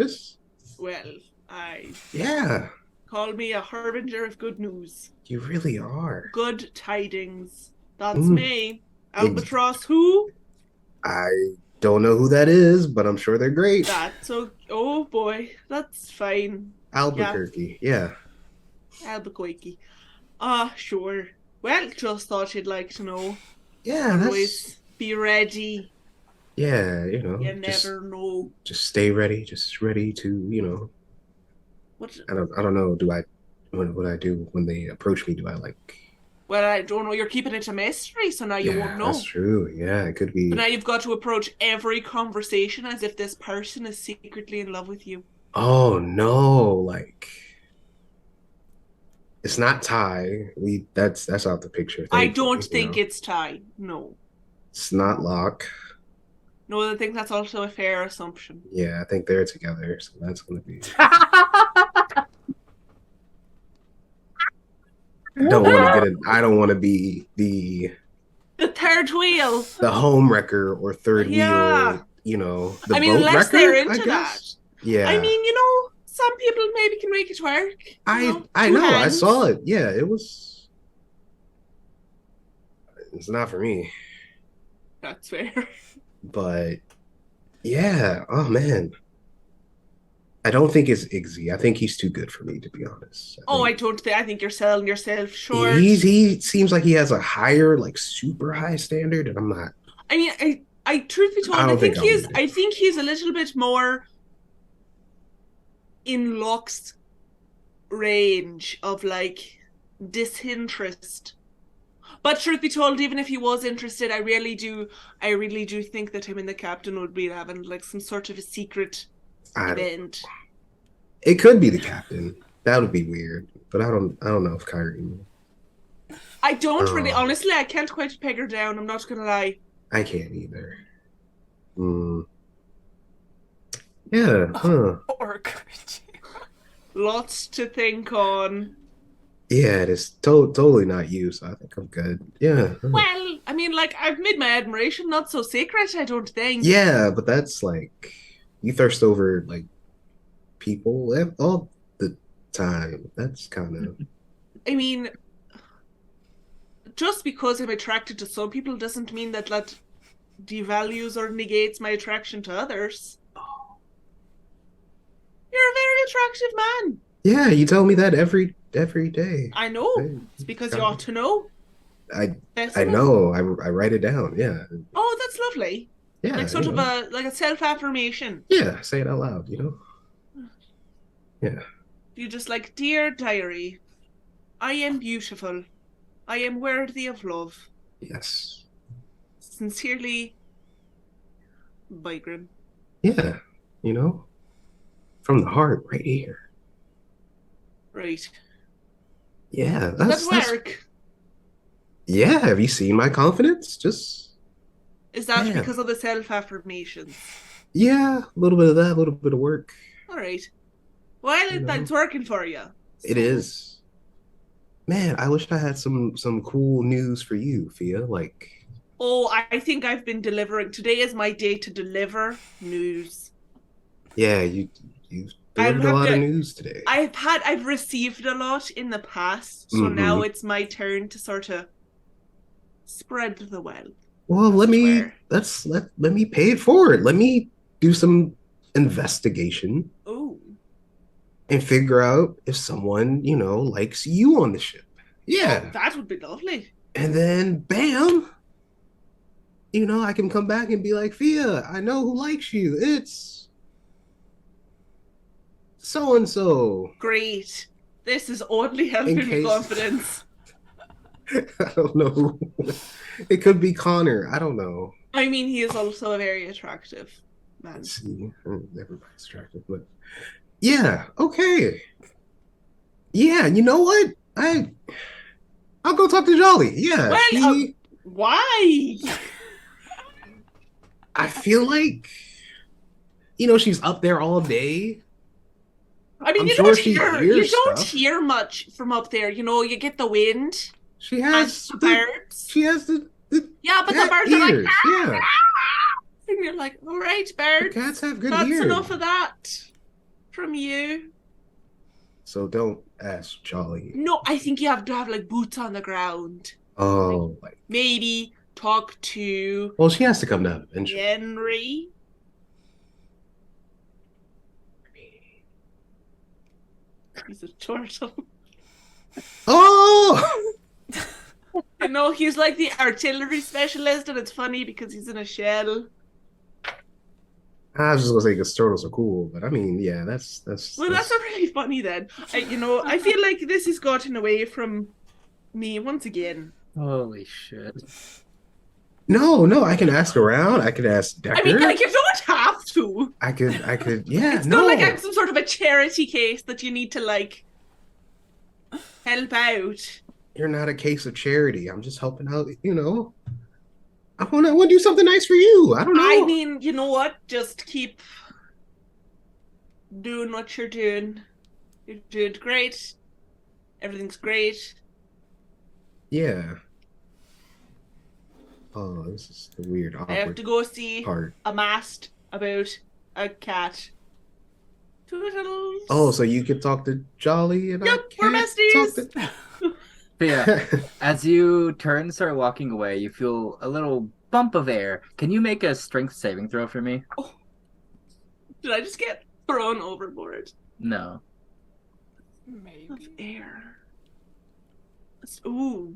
Well, I Yeah, call me a harbinger of good news. you really are. Good tidings. That's Mm. me. Albatross who? I don't know who that is, but I'm sure they're great. That's oh boy, that's fine. Albuquerque, yeah. Albuquerque. Sure. Well, just thought you'd like to know. Yeah, Always be ready. Yeah, You just never know. stay ready, just ready to, What? I don't know, what I do when they approach me, do I like Well, I don't know. You're keeping it a mystery, so now you won't know. That's true. Yeah, it could be. So now you've got to approach every conversation as if this person is secretly in love with you. Oh no, like it's not Ty. That's out the picture. I don't think it's Ty. No. It's not Locke. No, I think that's also a fair assumption. Yeah, I think they're together, so that's gonna be. I don't want to be the third wheel, the home wrecker or third wheel. The boat unless wrecker, they're into I guess. that. Yeah. I mean, some people maybe can make it work. I know. Hands. I saw it. Yeah, it's not for me. That's fair. But yeah, oh man. I don't think it's Iggy. I think he's too good for me, to be honest. I think you're selling yourself short. He seems like he has a higher, like super high standard, and I'm not. I mean, I truth be told, I think he's a little bit more in Locke's range of like disinterest. But truth be told, even if he was interested, I really do think that him and the captain would be having like some sort of a secret event. It could be the captain. That would be weird. But I don't know if Kyrie. I don't really, honestly, I can't quite peg her down. I'm not gonna lie. I can't either. Yeah. Huh. Or could you? Lots to think on. Yeah, it is totally not you, so I think I'm good. Yeah. Well, I mean, like, I've made my admiration not so secret, I don't think. Yeah, but that's like, you thirst over, like, people all the time. That's kind of... I mean, just because I'm attracted to some people doesn't mean that devalues or negates my attraction to others. You're a very attractive man. Yeah, you tell me that every day. I know. It's because you ought to know. I know. I write it down. Yeah. Oh, that's lovely. Yeah. Like sort of a self-affirmation. Yeah, say it out loud, Yeah. You just like, dear diary, I am beautiful. I am worthy of love. Yes. Sincerely, Bygrim. Yeah. From the heart, right here. Right. Yeah, that's work. Yeah, have you seen my confidence? Is that because of the self-affirmations? Yeah, a little bit of that, a little bit of work. All right. Well, that's working for you. So. It is. Man, I wish I had some cool news for you, Fia. Like. Oh, I think I've been delivering. Today is my day to deliver news. Yeah, you delivered a lot of news today. I've received a lot in the past, so now it's my turn to sort of spread the wealth. Well, let me pay it forward. Let me do some investigation. Oh. And figure out if someone, likes you on the ship. Yeah. Oh, that would be lovely. And then bam, I can come back and be like, Fia, I know who likes you. It's so-and-so. Great. This is only helping me confidence. I don't know. It could be Connor. I don't know. I mean, he is also a very attractive man. Let's see. Everybody's attractive, but yeah, okay. Yeah, you know what? I'll go talk to Jolly. Yeah. Well, why? I feel like, she's up there all day. I mean, you don't hear much from up there. You get the wind. She has the birds. She has the yeah, but the birds are like, yeah. And you're like, all right, birds. The cats have good That's ears. enough of that from you. So don't ask Jolly. No, I think you have to have like boots on the ground. Oh, maybe talk to Well, she has to come down eventually. Henry. He's a turtle. Oh! You know, he's like the artillery specialist, and it's funny because he's in a shell. I was just gonna say because turtles are cool, but I mean, yeah, that's Well, that's not really funny then. I feel like this has gotten away from me once again. Holy shit. No, I can ask around. I could ask Decker. I mean, like, you don't have to. I could, yeah, It's no. not like I'm some sort of a charity case that you need to, like, help out. You're not a case of charity. I'm just helping out, you know. I wanna do something nice for you. I don't know. I mean, you know what? Just keep doing what you're doing. You're doing great. Everything's great. Yeah. Oh, this is the weird, I have awkward to go see part. a mast about a cat. Toodles. Oh, so you could talk to Jolly and Yep, we're besties. But yeah, as you turn and start walking away, you feel a little bump of air. Can you make a strength saving throw for me? Oh. Did I just get thrown overboard? No. Maybe. Of air. Ooh.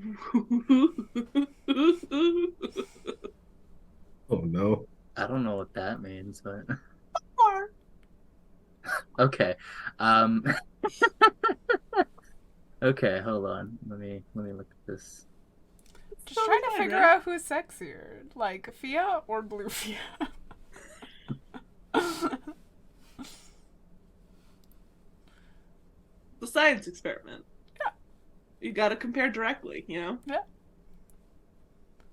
Oh no. I don't know what that means, but okay. Okay, hold on. Let me look at this. Just trying to figure out who's sexier, like Fia or Blue Fia. The science experiment. Yeah. You gotta compare directly, you know? Yeah.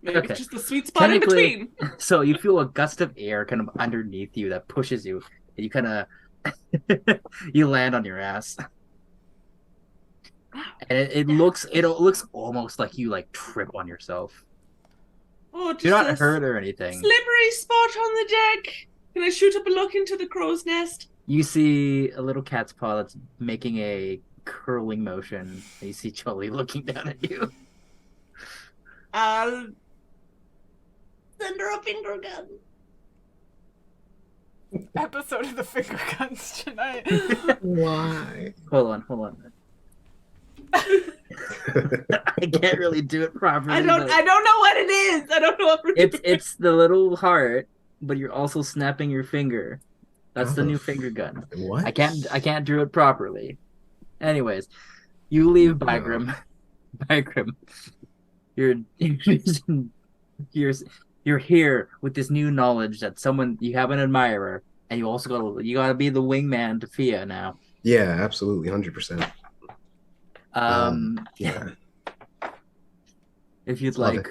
Maybe Okay. it's just the sweet spot in Technically- between. So you feel a gust of air kind of underneath you that pushes you, and you kind of you land on your ass. And it looks almost like you like trip on yourself. Oh, just You're not a hurt or anything. slippery spot on the deck. Can I shoot up a look into the crow's nest? You see a little cat's paw that's making a curling motion. And you see Jolly looking down at you. I'll send her a finger gun. Episode of the finger guns tonight. Why? Hold on. I can't really do it properly. I don't know what it is. I don't know what It's the little heart, but you're also snapping your finger. That's the Oh, new finger gun. What? I can't do it properly. Anyways, you leave Bygram. Bygram. You're here with this new knowledge that you have an admirer, and you also gotta be the wingman to Fia now. Yeah, absolutely, 100%. Yeah. If you'd Love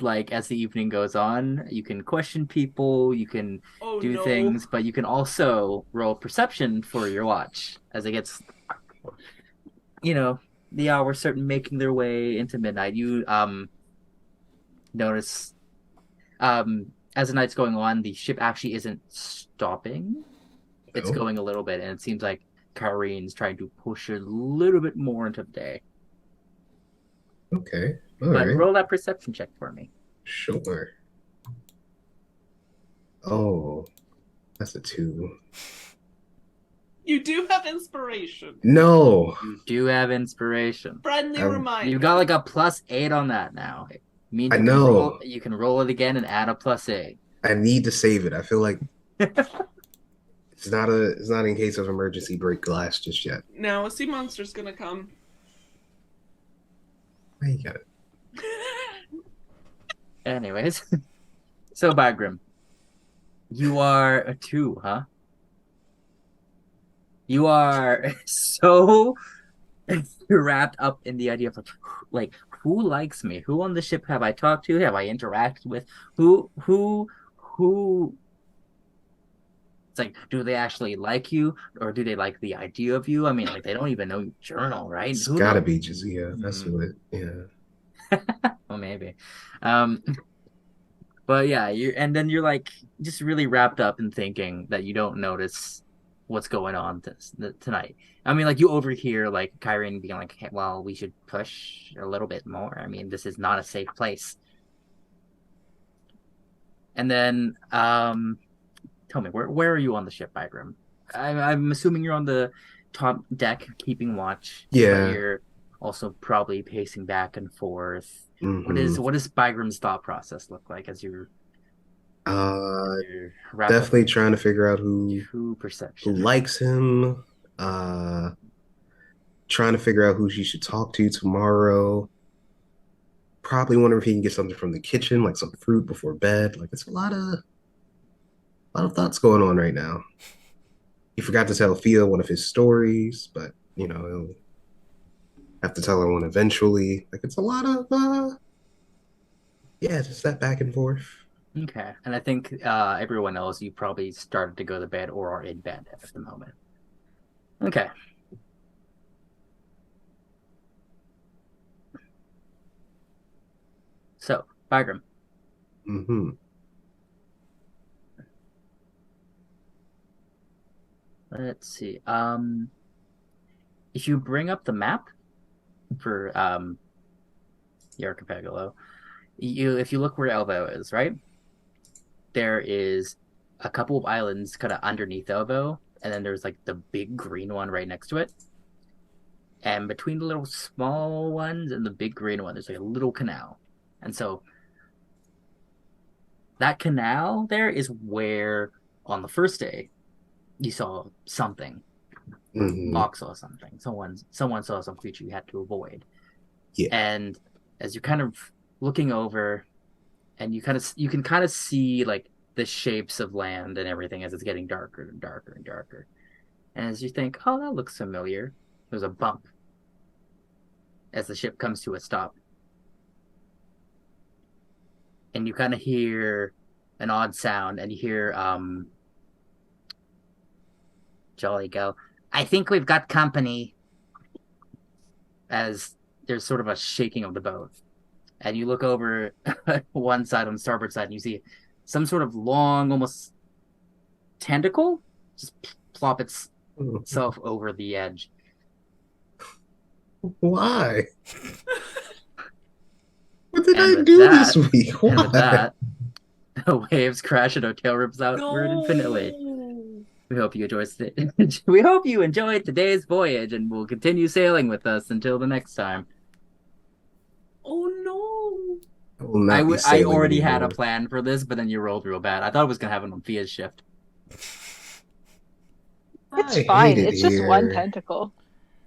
like, as the evening goes on, you can question people, you can do things, but you can also roll perception for your watch as it gets, the hours start making their way into midnight. You notice, as the night's going on, the ship actually isn't stopping. It's Oh. going a little bit, and it seems like Karin's trying to push a little bit more into the day. Okay. All But right. roll that perception check for me. Sure. Oh, that's a 2. You do have inspiration. No. You do have inspiration. Friendly reminder. You got like a +8 on that now. It means I you can know. you can roll it again and add a +8. I need to save it. I feel like it's not in case of emergency break glass just yet. No, a sea monster's gonna come. I got it. Anyways, so Bagram, you are a 2, huh? You are so wrapped up in the idea of like who likes me? Who on the ship have I talked to? Have I interacted with? Who? It's like, do they actually like you, or do they like the idea of you? I mean, like they don't even know you journal, right? It's Who gotta knows? be Jazia. That's what. Yeah. Well, maybe. But yeah, you're like just really wrapped up in thinking that you don't notice what's going on tonight. I mean, like you overhear like Kyron being like, hey, well, we should push a little bit more. I mean, this is not a safe place. And then, tell me, where are you on the ship, Bygram? I'm assuming you're on the top deck, keeping watch. But Yeah. you're also probably pacing back and forth. Mhm. What does Bygram's thought process look like as you're Uh, wrap up definitely trying to figure out who perception? likes him. Trying to figure out who she should talk to tomorrow. Probably wondering if he can get something from the kitchen, like some fruit before bed. Like it's a lot of thoughts going on right now. He forgot to tell Fia one of his stories, but he'll have to tell her one eventually. Like it's a lot of yeah, just that back and forth. Okay, and I think everyone knows you probably started to go to bed or are in bed at the moment. Okay. So, Bygram. Mm-hmm. Let's see. If you bring up the map for the archipelago, if you look where Elbow is, right? There is a couple of islands kind of underneath Elbow, and then there's like the big green one right next to it. And between the little small ones and the big green one, there's like a little canal. And so that canal there is where on the first day you saw something. Mm-hmm. Locke saw something. Someone saw some creature you had to avoid. Yeah. And as you're kind of looking over, and you can kind of see like the shapes of land and everything as it's getting darker and darker and darker. And as you think, oh, that looks familiar, there's a bump as the ship comes to a stop. And you kind of hear an odd sound, and you hear Jolly go, I think we've got company, as there's sort of a shaking of the boat. And you look over one side, on the starboard side, and you see some sort of long, almost tentacle just plop itself over the edge. Why? What did I do this week? Why? And with that, the waves crash and our tail rips outward infinitely. We hope you enjoyed today's voyage, and will continue sailing with us until the next time. Oh no! I already had a plan for this, but then you rolled real bad. I thought it was gonna happen on Fia's shift. It's fine. It's just one tentacle.